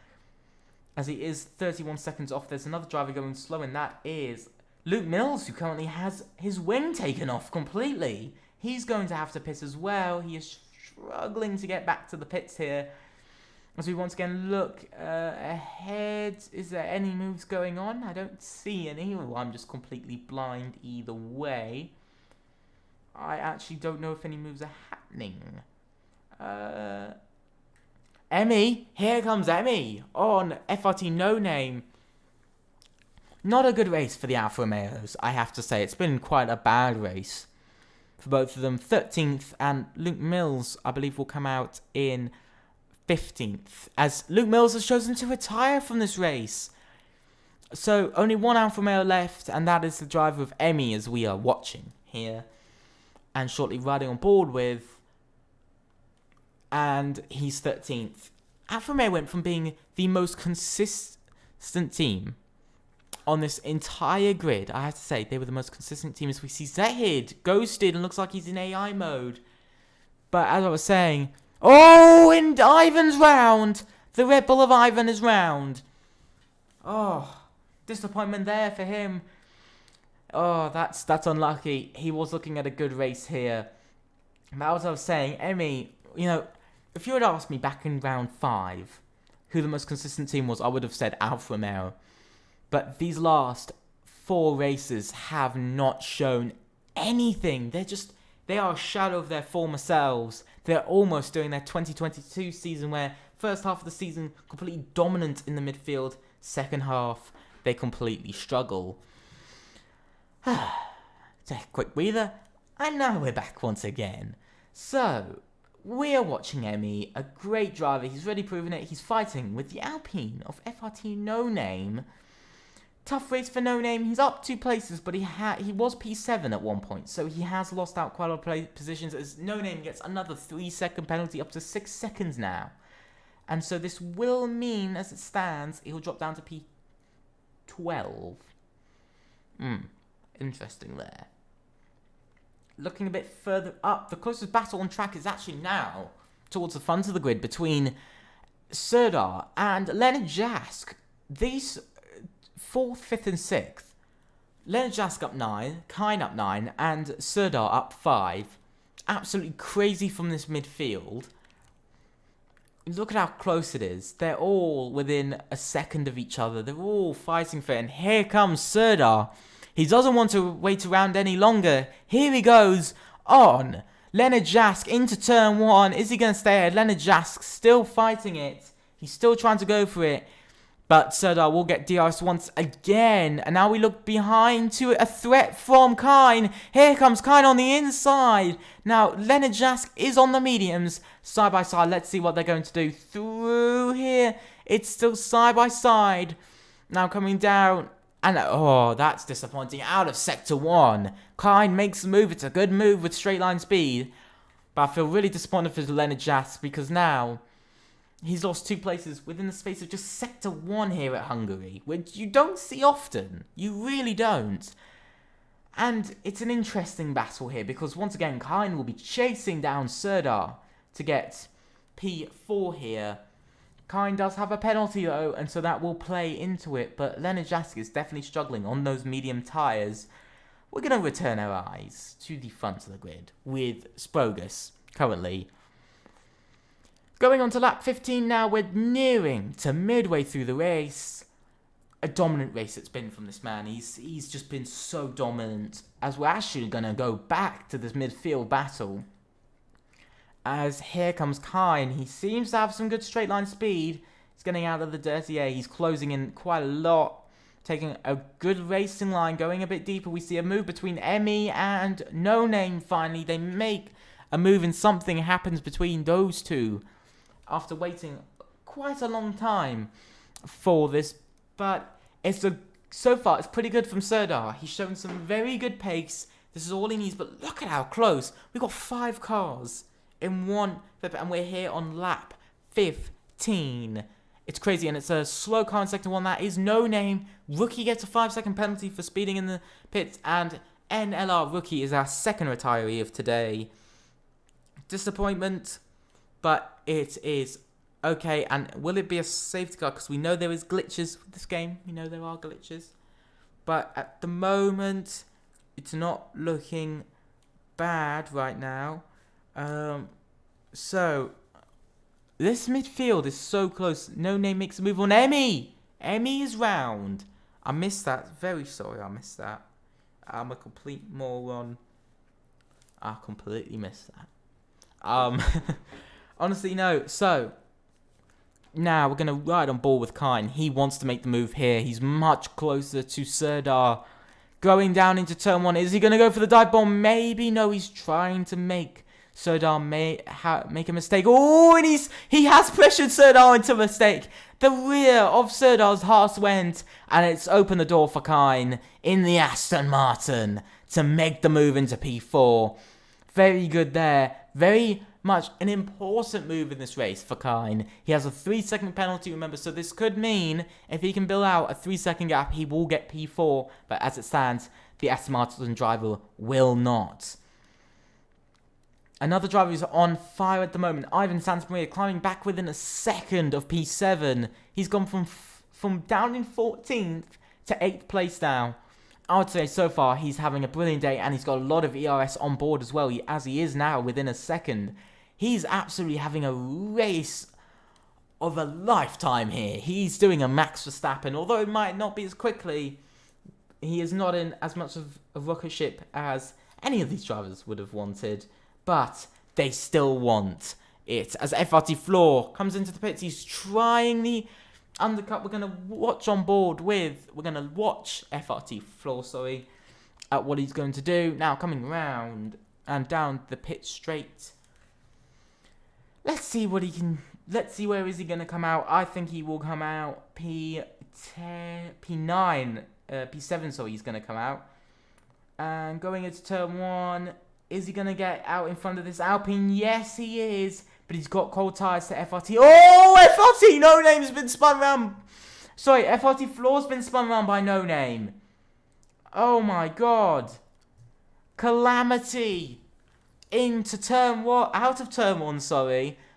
as he is 31 seconds off. There's another driver going slow, and that is Luke Mills, who currently has his wing taken off completely. He's going to have to pit as well. He is struggling to get back to the pits here. As we once again look ahead, is there any moves going on? I don't see any. Well, I'm just completely blind either way. I actually don't know if any moves are happening. Emmy, here comes Emmy on FRT No Name. Not a good race for the Alfa Romeos, I have to say. It's been quite a bad race for both of them. 13th, and Luke Mills, I believe, will come out in 15th, as Luke Mills has chosen to retire from this race. So only one Alfa Romeo left, and that is the driver of Emmy, as we are watching here and shortly riding on board with, and he's 13th. Alfa Romeo went from being the most consistent team on this entire grid. I have to say, they were the most consistent team, as we see Zahid ghosted and looks like he's in AI mode. But as I was saying, oh, and Ivan's round. The Red Bull of Ivan is round. Oh, disappointment there for him. Oh, that's unlucky. He was looking at a good race here. But as I was saying, Emmy, you know, if you had asked me back in round 5 who the most consistent team was, I would have said Alfa Romeo. But these last 4 races have not shown anything. They are a shadow of their former selves. They're almost doing their 2022 season, where first half of the season completely dominant in the midfield. Second half, they completely struggle. Take a quick breather, and now we're back once again. So, we are watching Emmy, a great driver. He's already proven it. He's fighting with the Alpine of FRT No Name. Tough race for No Name. He's up 2 places, but he was P7 at one point, so he has lost out quite a lot of positions, as No Name gets another 3-second penalty, up to 6 seconds now. And so this will mean, as it stands, he'll drop down to P12. Interesting there. Looking a bit further up, the closest battle on track is actually now towards the front of the grid between Serdar and Leonard Jask. These 4th, 5th and 6th. Leonard Jask up 9, Kine up 9, and Serdar up 5. Absolutely crazy from this midfield. look at how close it is. They're all within a second of each other. They're all fighting for it. And here comes Serdar. He doesn't want to wait around any longer. Here he goes on. Leonard Jask into turn 1. Is he going to stay ahead? Leonard Jask still fighting it. He's still trying to go for it. But Serdar will get DRS once again. And now we look behind to a threat from Kine. Here comes Kine on the inside. Now, Leonard Jask is on the mediums. Side by side. Let's see what they're going to do. Through here. It's still side by side. Now coming down. And, oh, that's disappointing. Out of Sector 1. Kine makes the move. It's a good move with straight line speed. But I feel really disappointed for Leonard Jask because now he's lost 2 places within the space of just Sector 1 here at Hungary, which you don't see often. You really don't. And it's an interesting battle here because once again, Kine will be chasing down Serdar to get P4 here. Kine does have a penalty though, and so that will play into it, but Leonard Jask is definitely struggling on those medium tyres. We're going to return our eyes to the front of the grid with Sprogus currently. Going on to lap 15 now, we're nearing to midway through the race. A dominant race it's been from this man. He's just been so dominant, as we're actually going to go back to this midfield battle. As here comes Kine. He seems to have some good straight line speed. He's getting out of the dirty air. He's closing in quite a lot. Taking a good racing line. Going a bit deeper. We see a move between Emmy and No Name finally. They make a move and something happens between those two. After waiting quite a long time for this. But so far it's pretty good from Serdar. He's shown some very good pace. This is all he needs. But look at how close. We've got 5 cars in one, and we're here on lap 15. It's crazy, and it's a slow car in Sector 1. That is No Name. Rookie gets a 5-second penalty for speeding in the pits, and NLR Rookie is our second retiree of today. Disappointment, but it is okay. And will it be a safety car? Because we know there is glitches with this game. We know there are glitches. But at the moment, it's not looking bad right now. So this midfield is so close. No Name makes a move on Emmy. Emmy is round. I missed that. Very sorry I missed that. I'm a complete moron. I completely missed that. Honestly, no. So now we're gonna ride on board with Kine. He wants to make the move here. He's much closer to Serdar. Going down into turn 1. Is he gonna go for the dive bomb? Maybe. No, he's trying to make Serdar make a mistake. Oh, and he has pressured Serdar into a mistake. The rear of Serdar's Haas went, and it's opened the door for Kine in the Aston Martin to make the move into P4. Very good there. Very much an important move in this race for Kine. He has a 3-second penalty, remember, so this could mean if he can build out a 3-second gap, he will get P4, but as it stands, the Aston Martin driver will not. Another driver who's on fire at the moment, Ivan Santamaria, climbing back within a second of P7. He's gone from down in 14th to 8th place now. I would say so far he's having a brilliant day, and he's got a lot of ERS on board as well, as he is now within a second. He's absolutely having a race of a lifetime here. He's doing a Max Verstappen, although it might not be as quickly. He is not in as much of a rocket ship as any of these drivers would have wanted. But they still want it. As FRT Floor comes into the pits, he's trying the undercut. We're going to watch on board with. We're going to watch FRT Floor, at what he's going to do. Now coming round and down the pit straight. Let's see what he can. Let's see where is he going to come out. I think he will come out P9, P7. He's going to come out. And going into turn 1. Is he going to get out in front of this Alpine? Yes, he is. But he's got cold tyres to FRT. Oh, FRT! No Name's been spun around. Sorry, FRT Floor's been spun around by No Name. Oh, my God. Calamity. Into turn 1. Out of turn 1,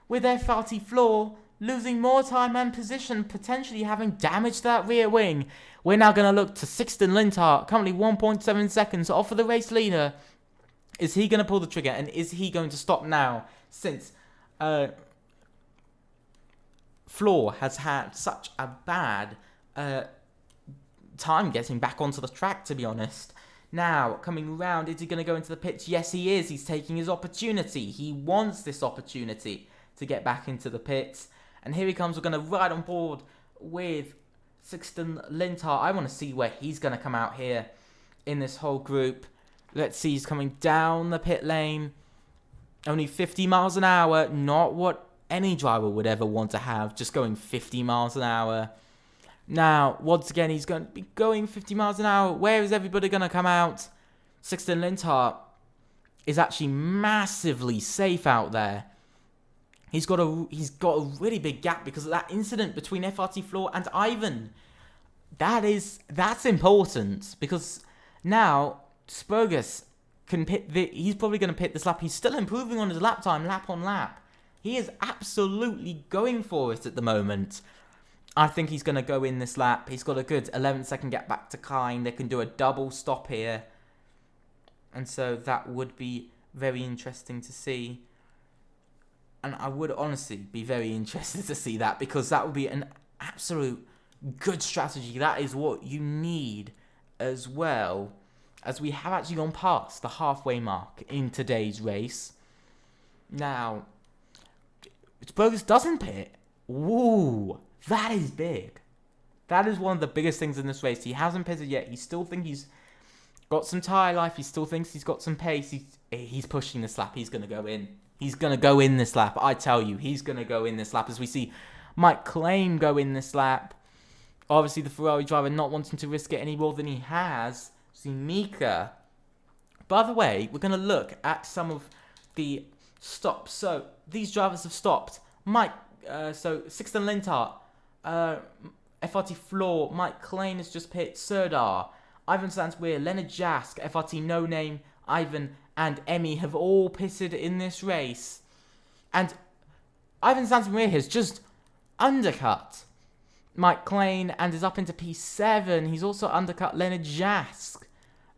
with FRT Floor losing more time and position, potentially having damage to that rear wing. We're now going to look to Sixten Linthart, currently 1.7 seconds off of the race leader. Is he going to pull the trigger, and is he going to stop now? Since Floor has had such a bad time getting back onto the track, to be honest. Now, coming round, is he going to go into the pits? Yes, he is. He's taking his opportunity. He wants this opportunity to get back into the pits. And here he comes. We're going to ride on board with Sixten Lintar. I want to see where he's going to come out here in this whole group. Let's see. He's coming down the pit lane. Only 50 miles an hour. Not what any driver would ever want to have. Just going 50 miles an hour. Now, once again, he's going to be going 50 miles an hour. Where is everybody going to come out? Sixten Lintar is actually massively safe out there. He's got a really big gap because of that incident between FRT Floor and Ivan. That's important because now Spurgus can pit. He's probably going to pit this lap. He's still improving on his lap time, lap on lap. He is absolutely going for it at the moment. I think he's going to go in this lap. He's got a good 11-second gap back to Kine. They can do a double stop here. And so that would be very interesting to see. And I would honestly be very interested to see that because that would be an absolute good strategy. That is what you need as well, as we have actually gone past the halfway mark in today's race. Now, Spurgus doesn't pit. Ooh. That is big. That is one of the biggest things in this race. He hasn't pitted yet. He still thinks he's got some tyre life. He still thinks he's got some pace. He's pushing this lap. He's going to go in. He's going to go in this lap. I tell you, he's going to go in this lap. As we see Mike Klein go in this lap. Obviously, the Ferrari driver not wanting to risk it any more than he has. See Mika. By the way, we're going to look at some of the stops. So, these drivers have stopped. Sixten Lintar. FRT Floor, Mike Klein has just pit, Serdar, Ivan Sansweer, Leonard Jask, FRT No Name, Ivan and Emmy have all pitted in this race. And Ivan Sansweer has just undercut Mike Klein and is up into P7. He's also undercut Leonard Jask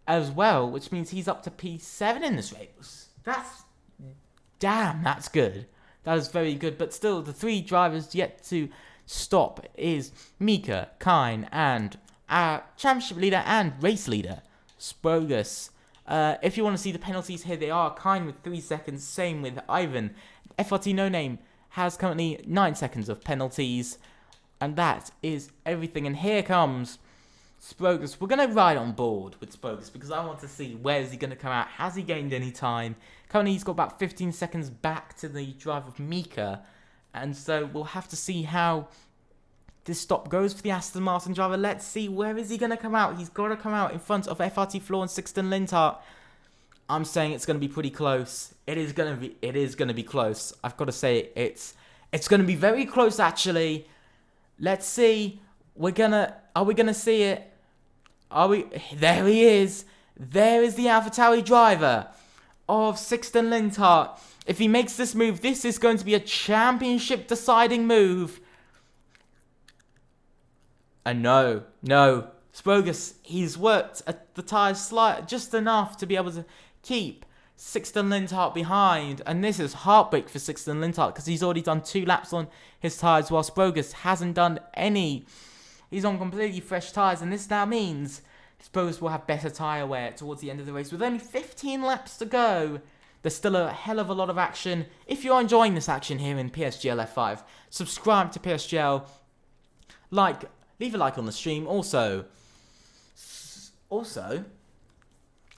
as well, which means he's up to P7 in this race. That's good. That is very good. But still, the three drivers yet to stop is Mika, Kine, and our championship leader and race leader, Spurgus. If you want to see the penalties, here they are. Kine with 3 seconds, same with Ivan. FRT No Name has currently 9 seconds of penalties, and that is everything. And here comes Spurgus. We're going to ride on board with Spurgus because I want to see where is he going to come out. Has he gained any time? Currently, he's got about 15 seconds back to the drive of Mika. And so we'll have to see how this stop goes for the Aston Martin driver. Let's see, where is he going to come out? He's got to come out in front of FRT Floor and Sixten Lintar. I'm saying it's going to be pretty close. It is going to be close. I've got to say it's going to be very close actually. Let's see. Are we going to see it? There he is. There is the AlphaTauri driver of Sixten Lintar. If he makes this move, this is going to be a championship deciding move. And no. Spurgus, he's worked at the tyres just enough to be able to keep Sixten Lintar behind. And this is heartbreak for Sixten Lintar because he's already done 2 laps on his tyres while Spurgus hasn't done any. He's on completely fresh tyres, and this now means Spurgus will have better tyre wear towards the end of the race. With only 15 laps to go, there's still a hell of a lot of action. If you're enjoying this action here in PSGL F5, subscribe to PSGL, leave a like on the stream. Also,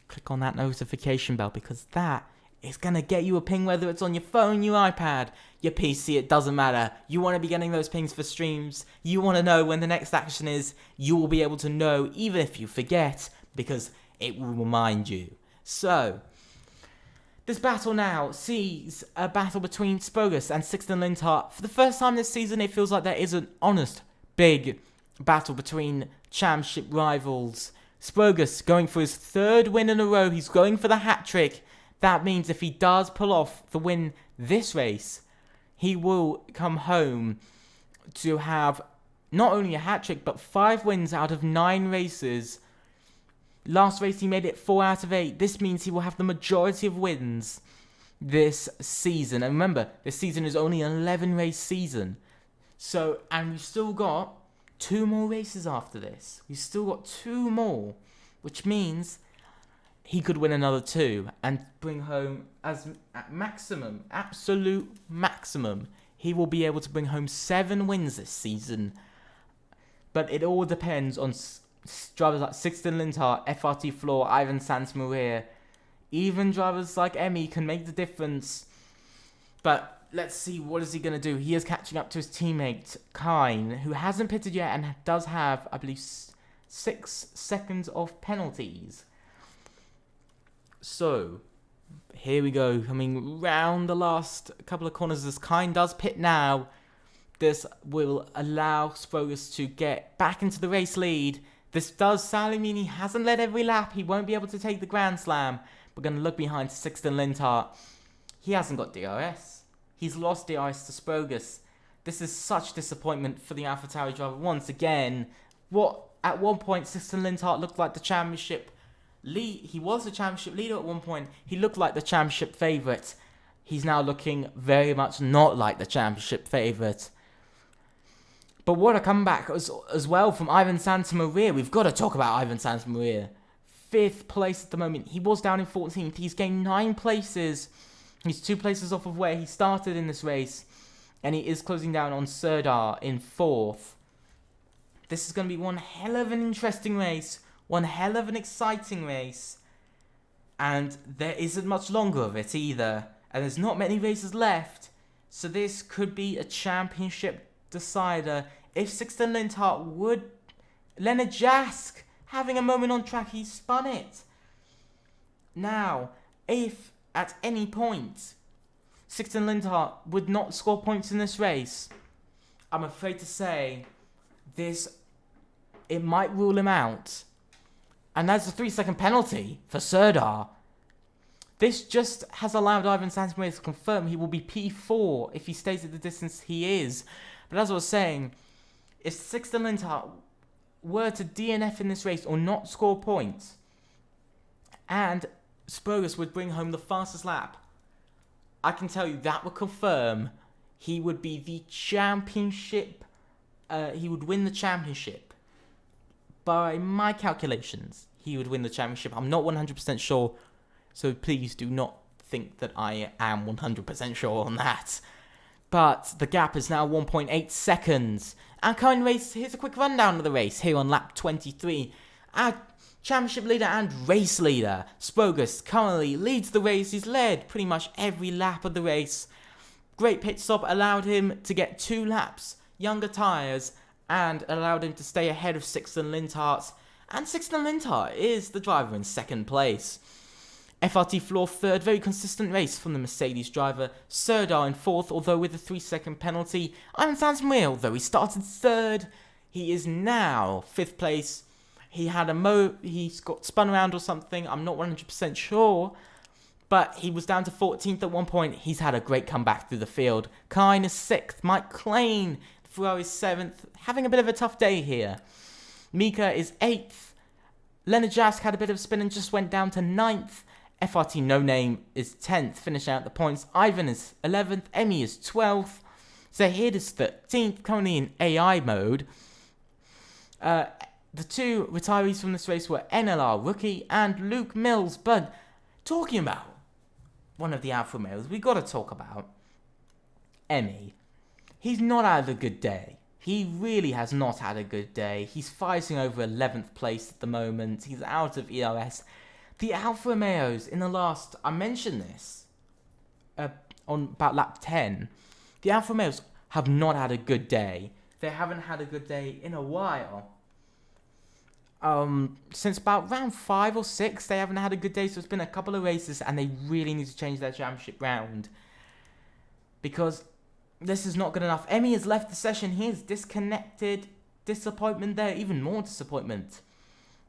click on that notification bell because that is going to get you a ping whether it's on your phone, your iPad, your PC, it doesn't matter. You want to be getting those pings for streams. You want to know when the next action is. You will be able to know even if you forget because it will remind you. So, this battle now sees a battle between Spurgus and Sixten Lintar. For the first time this season, it feels like there is an honest, big battle between championship rivals. Spurgus going for his 3rd win in a row. He's going for the hat-trick. That means if he does pull off the win this race, he will come home to have not only a hat-trick, but 5 wins out of 9 races. Last race he made it 4 out of 8. This means he will have the majority of wins this season. And remember, this season is only an 11 race season. So, and we've still got 2 more races after this. We've still got 2 more, which means he could win another 2 and bring home, as at maximum, absolute maximum, he will be able to bring home 7 wins this season. But it all depends on drivers like Sixten Lindhardt, FRT Floor, Ivan Santamaria. Even drivers like Emmy can make the difference. But let's see, what is he going to do? He is catching up to his teammate, Kine, who hasn't pitted yet and does have, I believe, 6 seconds of penalties. So, here we go, coming round the last couple of corners as Kine does pit now. This will allow Spogus to get back into the race lead. This does sadly mean he hasn't led every lap. He won't be able to take the Grand Slam. We're going to look behind Sixten Lindhardt. He hasn't got DRS. He's lost DRS to Spogus. This is such disappointment for the AlphaTauri driver once again. At one point, Sixten Lindhardt looked like the championship lead. He was the championship leader at one point. He looked like the championship favourite. He's now looking very much not like the championship favourite. But what a comeback as well from Ivan Santamaria. We've got to talk about Ivan Santamaria. 5th place at the moment. He was down in 14th. He's gained 9 places. He's 2 places off of where he started in this race. And he is closing down on Serdar in 4th. This is going to be one hell of an interesting race. One hell of an exciting race. And there isn't much longer of it either. And there's not many races left. So this could be a championship decider. If Sixten Lindhardt would... Leonard Jask having a moment on track, he spun it. Now, if at any point Sixten Lindhardt would not score points in this race, I'm afraid to say it might rule him out. And that's a 3-second penalty for Serdar. This just has allowed Ivan Santamaria to confirm he will be P4 if he stays at the distance he is. But as I was saying, if Sixten Lindhardt were to DNF in this race or not score points, and Spogus would bring home the fastest lap, I can tell you that would confirm he would be the championship. He would win the championship. By my calculations, he would win the championship. I'm not 100% sure, so please do not think that I am 100% sure on that. But the gap is now 1.8 seconds. And current race, here's a quick rundown of the race here on lap 23. Our championship leader and race leader, Spogus, currently leads the race. He's led pretty much every lap of the race. Great pit stop allowed him to get 2 laps, younger tyres, and allowed him to stay ahead of Sixten Lindhardt. And Sixten Lindhardt is the driver in 2nd place. FRT Floor 3rd, very consistent race from the Mercedes driver. Serdar in 4th, although with a 3-second penalty. Ivan Santamaria, although he started 3rd, he is now 5th place. He's got spun around or something, I'm not 100% sure. But he was down to 14th at one point. He's had a great comeback through the field. Kine is 6th, Mike Klain, Ferrari is 7th, having a bit of a tough day here. Mika is 8th. Leonard Jask had a bit of a spin and just went down to 9th. FRT No Name is 10th, finishing out the points. Ivan is 11th. Emmy is 12th. Zahid is 13th, currently in AI mode. The 2 retirees from this race were NLR Rookie and Luke Mills. But talking about one of the alpha males, we got to talk about Emmy. He's not had a good day. He really has not had a good day. He's fighting over 11th place at the moment. He's out of ERS. The Alfa Romeos in the last... I mentioned this on about lap 10. The Alfa Romeos have not had a good day. They haven't had a good day in a while. Since about round 5 or 6, they haven't had a good day. So it's been a couple of races and they really need to change their championship round. Because this is not good enough. Emmy has left the session. He is disconnected. Disappointment there. Even more disappointment.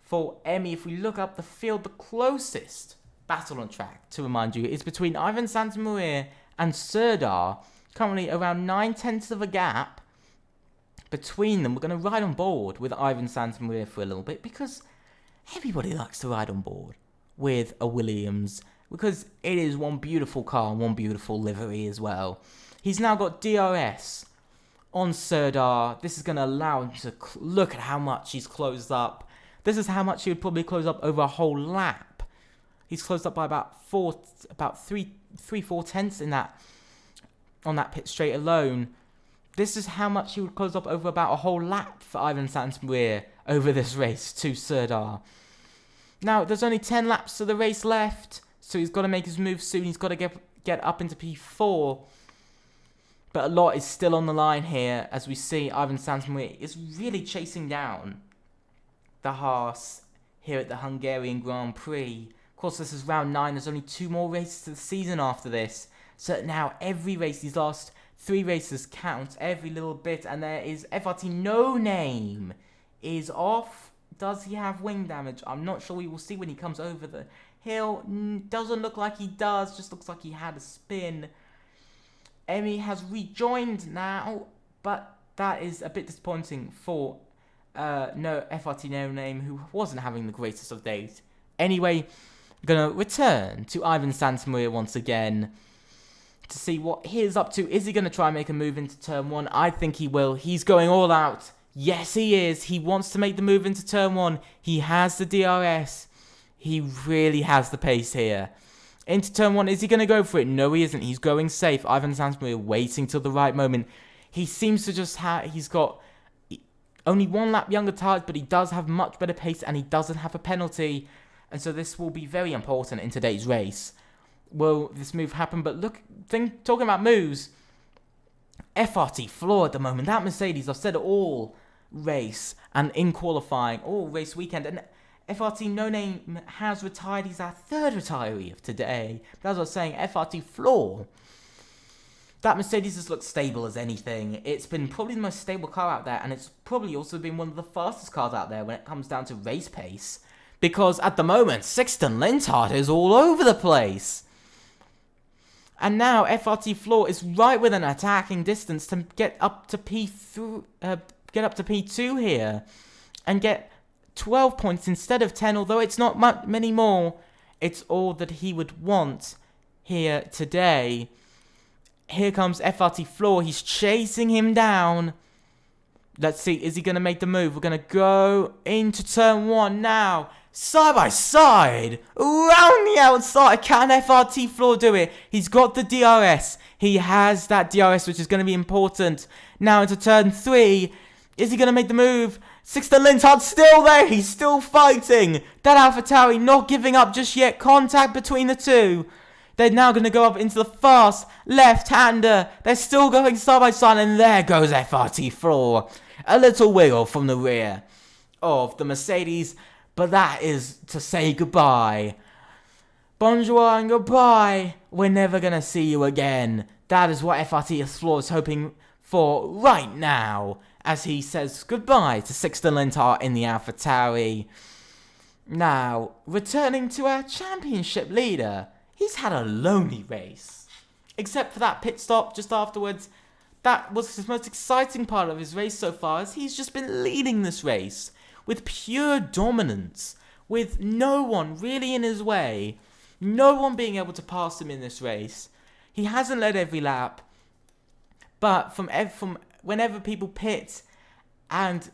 For Emmy, if we look up the field, the closest battle on track, to remind you, is between Ivan Santamaria and Serdar. Currently around 9/10 of a gap between them. We're going to ride on board with Ivan Santamaria for a little bit because everybody likes to ride on board with a Williams because it is one beautiful car and one beautiful livery as well. He's now got DRS on Serdar. This is going to allow him to look at how much he's closed up. This is how much he would probably close up over a whole lap. He's closed up by about 4 tenths in that, on that pit straight alone. This is how much he would close up over about a whole lap for Ivan Santamaria over this race to Serdar. Now, there's only 10 laps of the race left, so he's got to make his move soon. He's got to get up into P4. But a lot is still on the line here, as we see Ivan Santamaria is really chasing down the Haas here at the Hungarian Grand Prix. Of course, this is round 9. There's only 2 more races to the season after this. So now every race, these last 3 races count, every little bit. And there is FRT No Name is off. Does he have wing damage? I'm not sure. We will see when he comes over the hill. Doesn't look like he does. Just looks like he had a spin. Emmy has rejoined now, but that is a bit disappointing for FRT No Name, who wasn't having the greatest of days. Anyway, gonna return to Ivan Santamaria once again to see what he is up to. Is he gonna try and make a move into turn 1? I think he will. He's going all out. Yes, he is. He wants to make the move into turn 1. He has the DRS. He really has the pace here. Into turn 1, is he going to go for it? No, he isn't. He's going safe. Ivan Santamaria waiting till the right moment. He seems to just have... He's got only 1 lap younger tyres, but he does have much better pace, and he doesn't have a penalty. And so this will be very important in today's race. Will this move happen? But look, talking about moves, FRT floor at the moment. That Mercedes, I've said it all race and in qualifying, all race weekend, and FRT No Name has retired. He's our 3rd retiree of today. But as I was saying, FRT floor, that Mercedes has looked stable as anything. It's been probably the most stable car out there, and it's probably also been one of the fastest cars out there when it comes down to race pace, because at the moment Sixten Linthart is all over the place. And now FRT floor is right within attacking distance to get up to P2 here and get 12 points instead of 10, although it's not many more. It's all that he would want here today. Here comes FRT floor. He's chasing him down. Let's see, is he going to make the move? We're going to go into turn 1 now. Side by side, around the outside. Can FRT floor do it? He's got the DRS. He has that DRS, which is going to be important. Now into turn 3. Is he going to make the move? Sixten Linthart still there. He's still fighting. That AlphaTauri not giving up just yet. Contact between the two. They're now going to go up into the fast left-hander. They're still going side by side. And there goes FRT floor. A little wiggle from the rear of the Mercedes. But that is to say goodbye. Bonjour and goodbye. We're never going to see you again. That is what FRT floor is hoping for right now, as he says goodbye to Sixten Linthart in the AlphaTauri. Now, returning to our championship leader. He's had a lonely race. Except for that pit stop just afterwards. That was his most exciting part of his race so far, as he's just been leading this race with pure dominance, with no one really in his way, no one being able to pass him in this race. He hasn't led every lap, but from whenever people pit, and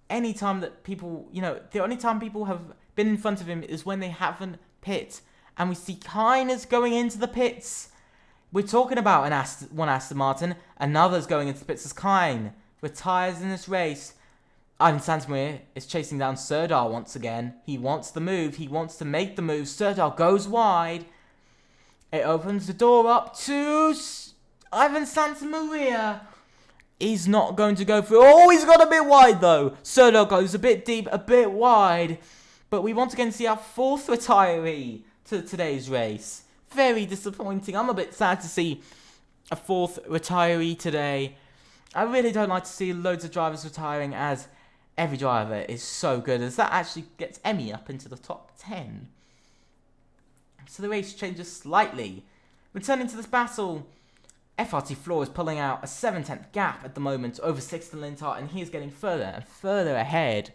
any time that people, the only time people have been in front of him is when they haven't pit, and we see Kine going into the pits. We're talking about one Aston Martin, another's going into the pits as Kine retires in this race. Ivan Santamaria is chasing down Serdar once again. He wants the move. He wants to make the move. Serdar goes wide. It opens the door up to Ivan Santamaria. He's not going to go through. Oh, he's got a bit wide though. Serdar goes a bit deep, a bit wide. But we once again see our 4th retiree to today's race. Very disappointing. I'm a bit sad to see a 4th retiree today. I really don't like to see loads of drivers retiring, as every driver is so good, as that actually gets Emmy up into the top 10. So the race changes slightly. Returning to this battle, FRT floor is pulling out a 7/10 gap at the moment over Sixten Linthart, and he is getting further and further ahead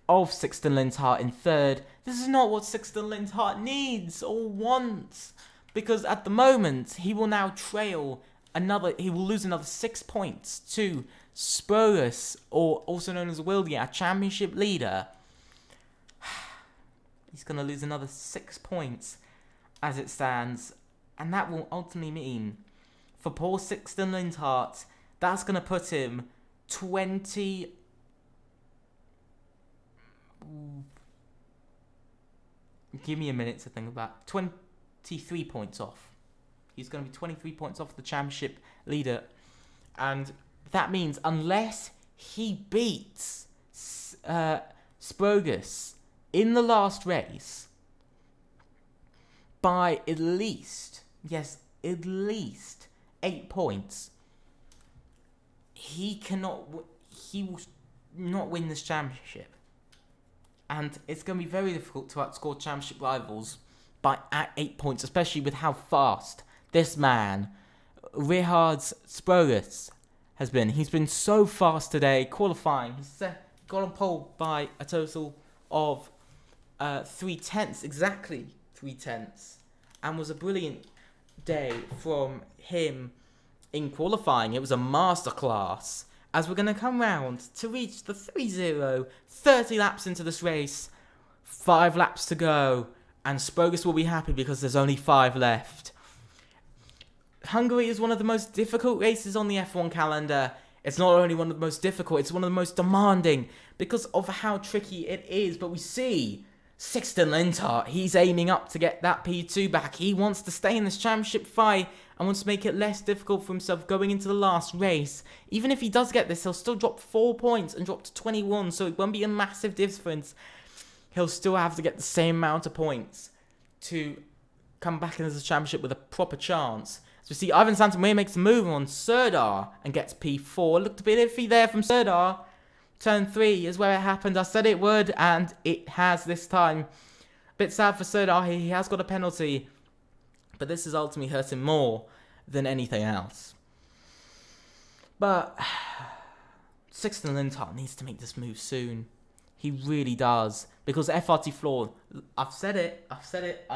of Sixten Linthart in 3rd. This is not what Sixten Linthart needs or wants, because at the moment he will now he will lose another 6 points to Spurus, or also known as Wildy, our championship leader, he's going to lose another 6 points as it stands. And that will ultimately mean, for poor Sixten Lindhart, that's going to put him 20... Give me a minute to think about 23 points off. He's going to be 23 points off the championship leader. And that means unless he beats Spurgus in the last race by at least 8 points, he will not win this championship. And it's going to be very difficult to outscore championship rivals by 8 points, especially with how fast this man, Richard Spurgus, has been. He's been so fast today, qualifying. He's got on pole by a total of 3/10, exactly 3/10, and was a brilliant day from him in qualifying. It was a masterclass. As we're going to come round to reach the 3-0, 30 laps into this race, 5 laps to go, and Spurgus will be happy because there's only 5 left. Hungary is one of the most difficult races on the F1 calendar. It's not only one of the most difficult, it's one of the most demanding because of how tricky it is. But we see Sixten Lindhart, he's aiming up to get that P2 back. He wants to stay in this championship fight and wants to make it less difficult for himself going into the last race. Even if he does get this, he'll still drop 4 points and drop to 21, so it won't be a massive difference. He'll still have to get the same amount of points to come back into the championship with a proper chance. So we see Ivan Santamaria makes a move on Serdar and gets P4. Looked a bit iffy there from Serdar. Turn 3 is where it happened. I said it would, and it has this time. Bit sad for Serdar. He has got a penalty, but this has ultimately hurt him more than anything else. But Sixten Lindhart needs to make this move soon. He really does. Because FRT Floor, I've said it. I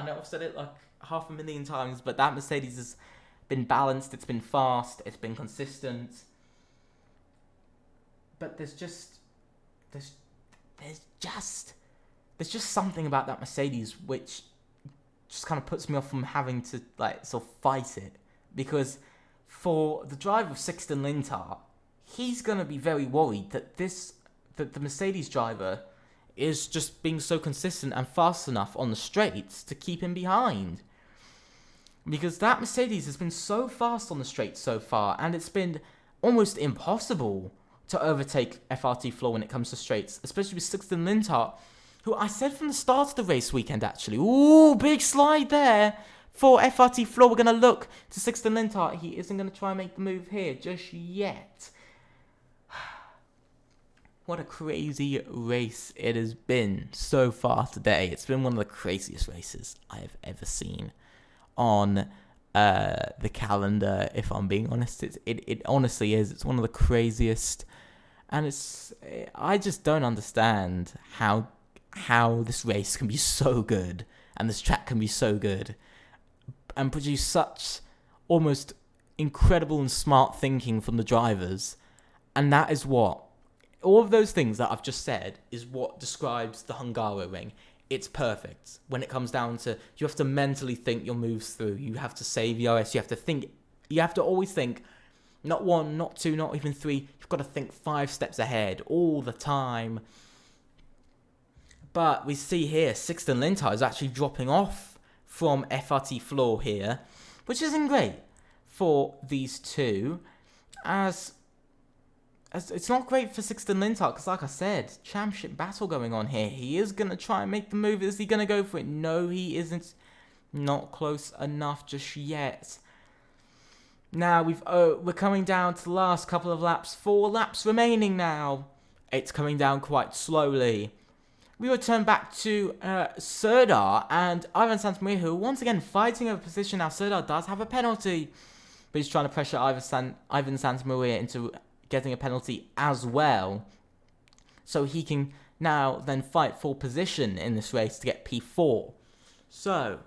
know I've said it like 500,000 times, but that Mercedes has been balanced, it's been fast, it's been consistent. But there's just something about that Mercedes which just kind of puts me off from having to like sort of fight it. Because for the driver of Sixten Lindhart, he's gonna be very worried that the Mercedes driver is just being so consistent and fast enough on the straights to keep him behind. Because that Mercedes has been so fast on the straights so far, and it's been almost impossible to overtake FRT Floor when it comes to straights, especially with Sixten Lindhart, who I said from the start of the race weekend actually, ooh, big slide there for FRT Floor. We're going to look to Sixten Lindhart. He isn't going to try and make the move here just yet. What a crazy race it has been so far today. It's been one of the craziest races I have ever seen on the calendar, if I'm being honest. It honestly is. It's one of the craziest, and I just don't understand how this race can be so good and this track can be so good and produce such almost incredible and smart thinking from the drivers. And that is what all of those things that I've just said is what describes the Hungaroring. It's perfect when it comes down to, you have to mentally think your moves through. You have to save the OS. You have to always think, not 1, not 2, not even 3. You've got to think 5 steps ahead all the time. But we see here, Sixten Lindhart is actually dropping off from FRT Floor here, which isn't great for these two, as it's not great for Sixten Lindhart, because like I said, championship battle going on here. He is going to try and make the move. Is he going to go for it? No, he isn't. Not close enough just yet. Now, we're coming down to the last couple of laps. 4 laps remaining now. It's coming down quite slowly. We return back to Serdar and Ivan Santamaria, who are once again fighting over position. Now, Serdar does have a penalty, but he's trying to pressure Ivan Santamaria into getting a penalty as well, so he can now then fight for position in this race to get P4. So,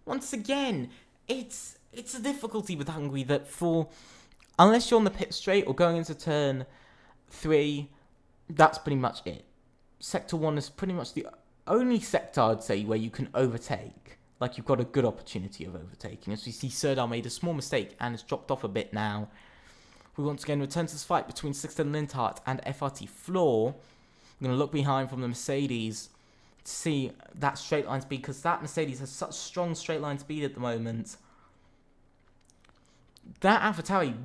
once again, it's a difficulty with Hungary that for unless you're on the pit straight or going into turn 3, that's pretty much it. Sector 1 is pretty much the only sector, I'd say, where you can overtake. Like, you've got a good opportunity of overtaking. As we see, Serdar made a small mistake and has dropped off a bit now. We once again return to this fight between Sixten Lindhart and FRT Floor. I'm going to look behind from the Mercedes to see that straight line speed, because that Mercedes has such strong straight line speed at the moment. That AlphaTauri,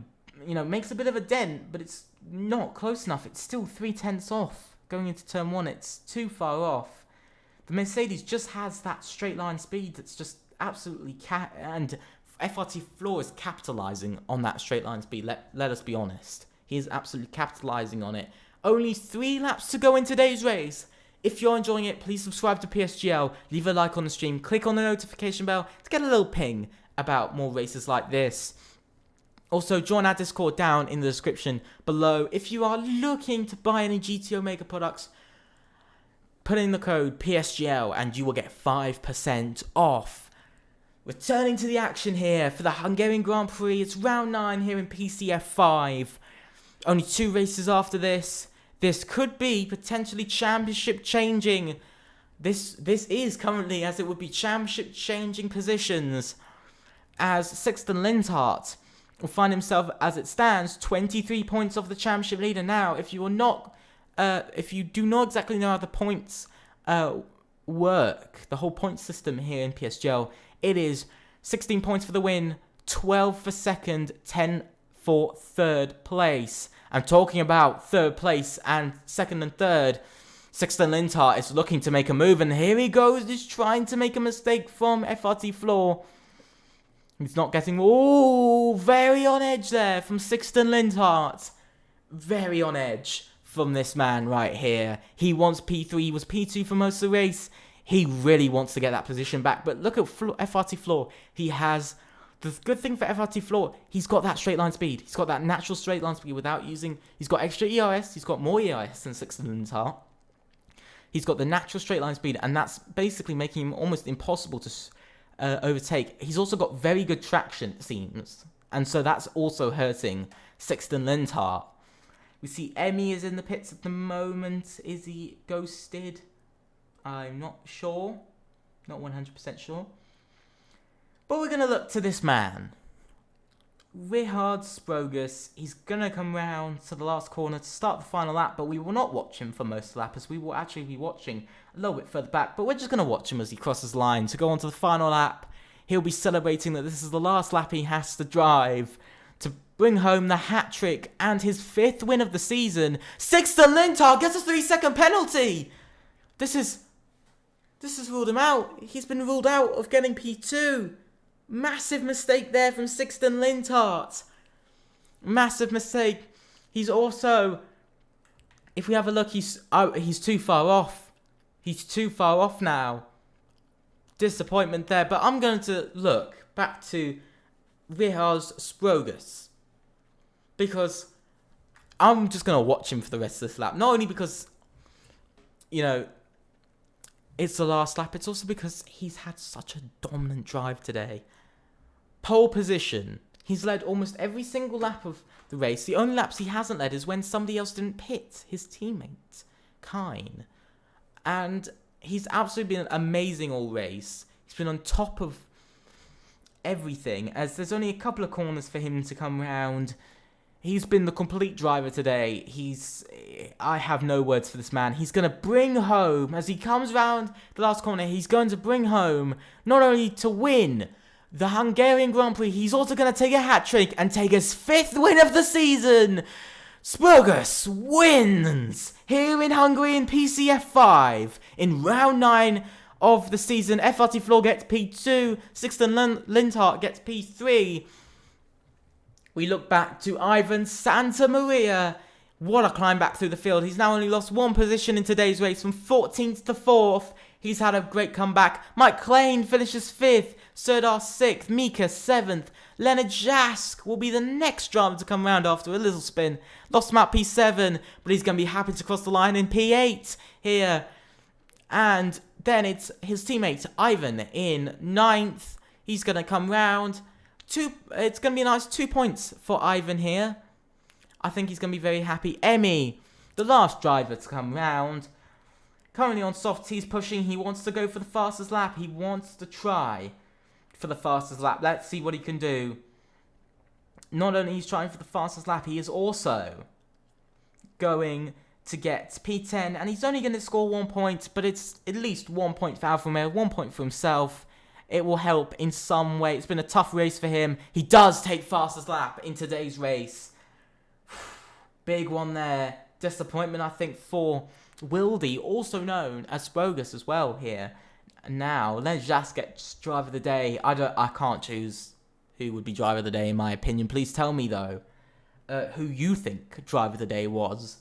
makes a bit of a dent, but it's not close enough. It's still 0.3 off going into turn 1. It's too far off. The Mercedes just has that straight line speed that's just absolutely and FRT Floor is capitalizing on that straight line speed. Let us be honest. He is absolutely capitalizing on it. Only 3 laps to go in today's race. If you're enjoying it, please subscribe to PSGL, leave a like on the stream, click on the notification bell to get a little ping about more races like this. Also, join our Discord down in the description below. If you are looking to buy any GT Omega products, put in the code PSGL and you will get 5% off. Returning to the action here for the Hungarian Grand Prix. It's round 9 here in PCF 5. Only 2 races after this. This could be potentially championship changing. This is currently, as it would be, championship changing positions, as Sixten Lindhart will find himself, as it stands, 23 points off the championship leader. Now, if you do not exactly know how the points work, the whole point system here in PSGL, it is 16 points for the win, 12 for second, 10 for third place. I'm talking about third place and second and third. Sixten Lindhart is looking to make a move, and here he goes. He's trying to make a mistake from FRT Floor. He's not getting... Oh, very on edge there from Sixten Lindhart. Very on edge from this man right here. He wants P3. He was P2 for most of the race. He really wants to get that position back. But look at FRT Floor. He has... The good thing for FRT Floor, he's got that straight line speed. He's got that natural straight line speed without using... He's got extra ERS. He's got more ERS than Sixten Lindhart. He's got the natural straight line speed, and that's basically making him almost impossible to overtake. He's also got very good traction, it seems. And so that's also hurting Sixten Lindhart. We see Emmy is in the pits at the moment. Is he ghosted? I'm not sure. Not 100% sure. But we're going to look to this man. Richard Sprogus. He's going to come round to the last corner to start the final lap, but we will not watch him for most of the lap, as we will actually be watching a little bit further back. But we're just going to watch him as he crosses the line to go on to the final lap. He'll be celebrating that this is the last lap he has to drive to bring home the hat-trick and his 5th win of the season. Sixten Lindhart gets a 3-second penalty! This has ruled him out. He's been ruled out of getting P2. Massive mistake there from Sixten Lindhart. Massive mistake. He's also, if we have a look, he's too far off. He's too far off now. Disappointment there. But I'm going to look back to Richard Sprogus, because I'm just going to watch him for the rest of this lap. Not only because, it's the last lap, it's also because he's had such a dominant drive today. Pole position. He's led almost every single lap of the race. The only laps he hasn't led is when somebody else didn't pit, his teammate, Kine. And he's absolutely been amazing all race. He's been on top of everything, as there's only a couple of corners for him to come round. He's been the complete driver today. I have no words for this man. He's going to bring home, as he comes round the last corner, he's going to bring home, not only to win the Hungarian Grand Prix, he's also going to take a hat-trick and take his 5th win of the season. Sprogus wins here in Hungary in PCF 5 in round 9 of the season. FRT Floor gets P2, Sixten Lindhart gets P3. We look back to Ivan Santamaria. What a climb back through the field. He's now only lost 1 position in today's race, from 14th to 4th. He's had a great comeback. Mike Klein finishes 5th. Serdar 6th. Mika 7th. Leonard Jask will be the next driver to come round after a little spin. Lost him at P7, but he's going to be happy to cross the line in P8 here. And then it's his teammate Ivan in 9th. He's going to come round It's going to be a nice 2 points for Ivan here. I think he's going to be very happy. Emmy, the last driver to come round. Currently on soft, he's pushing. He wants to go for the fastest lap. He wants to try for the fastest lap. Let's see what he can do. Not only he's trying for the fastest lap, he is also going to get P10. And he's only going to score 1 point, but it's at least 1 point for Alfa Romeo, 1 point for himself. It will help in some way. It's been a tough race for him. He does take fastest lap in today's race. Big one there. Disappointment, I think, for Wildy, also known as Bogus as well here. Now, let's just get driver of the day. I can't choose who would be driver of the day in my opinion. Please tell me though, who you think driver of the day was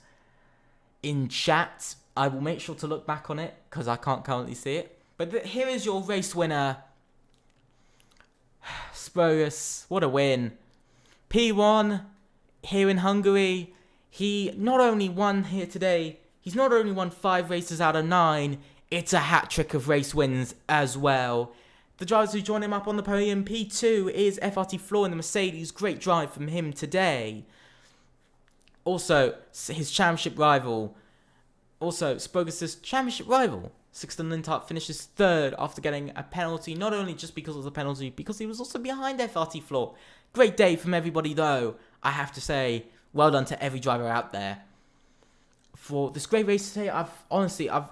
in chat. I will make sure to look back on it because I can't currently see it. But here is your race winner. Bogus, what a win. P1 here in Hungary. He not only won here today, he's not only won 5 races out of 9, it's a hat-trick of race wins as well. The drivers who join him up on the podium, P2 is FRT Floor in the Mercedes. Great drive from him today. Also, his championship rival. Also, Spogus' championship rival. Sixten Linthart finishes 3rd after getting a penalty. Not only just because of the penalty, because he was also behind FRT Floor. Great day from everybody though. I have to say, well done to every driver out there for this great race today. I've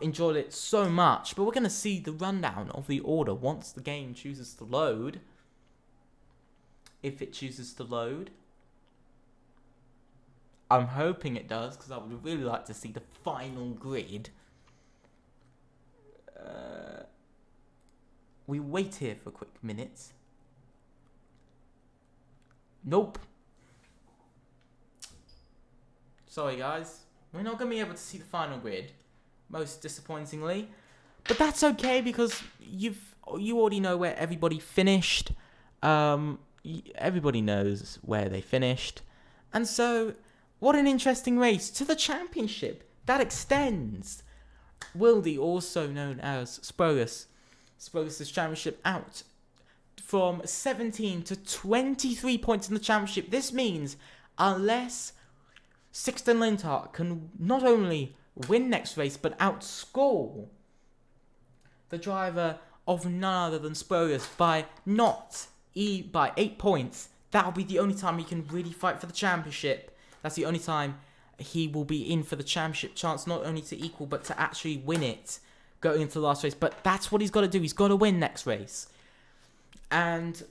enjoyed it so much. But we're going to see the rundown of the order once the game chooses to load. If it chooses to load. I'm hoping it does, because I would really like to see the final grid. We wait here for a quick minute. Nope. Sorry guys, we're not going to be able to see the final grid, most disappointingly. But that's okay, because you already know where everybody finished. Everybody knows where they finished. And so, what an interesting race to the championship that extends. Wildy, also known as Spogus. Spogus' championship out from 17 to 23 points in the championship. This means unless Sixten Linthart can not only win next race but outscore the driver of none other than Spogus by 8 points, that'll be the only time he can really fight for the championship. That's the only time he will be in for the championship chance, not only to equal but to actually win it going into the last race. But that's what he's got to do. He's got to win next race. And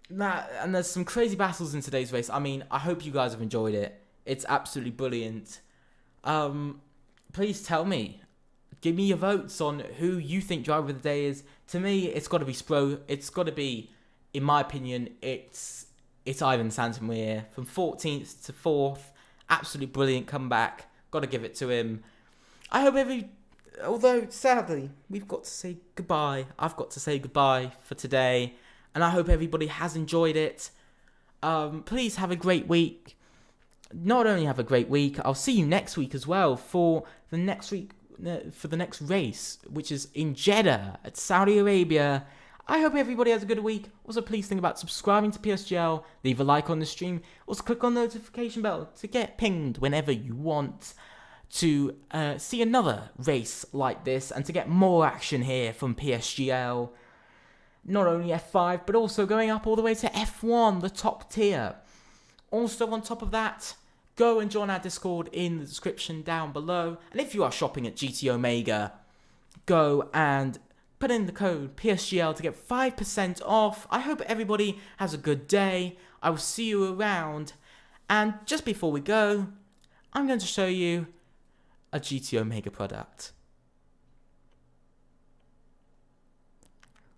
there's some crazy battles in today's race. I mean, I hope you guys have enjoyed it. It's absolutely brilliant. Please tell me. Give me your votes on who you think driver of the day is. To me, it's got to be Spro. It's got to be, in my opinion, it's Ivan Santamir from 14th to 4th. Absolutely brilliant comeback. Got to give it to him. I hope although sadly we've got to say goodbye. I've got to say goodbye for today, and I hope everybody has enjoyed it. Please have a great week. Not only have a great week, I'll see you next week as well for the next race, which is in Jeddah at Saudi Arabia. I hope everybody has a good week. Also, please think about subscribing to PSGL, leave a like on the stream, also click on the notification bell to get pinged whenever you want to see another race like this and to get more action here from PSGL. Not only F5, but also going up all the way to F1, the top tier. Also, on top of that, go and join our Discord in the description down below. And if you are shopping at GT Omega, go and put in the code PSGL to get 5% off. I hope everybody has a good day. I will see you around. And just before we go, I'm going to show you a GT Omega product.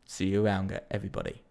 See you around, everybody.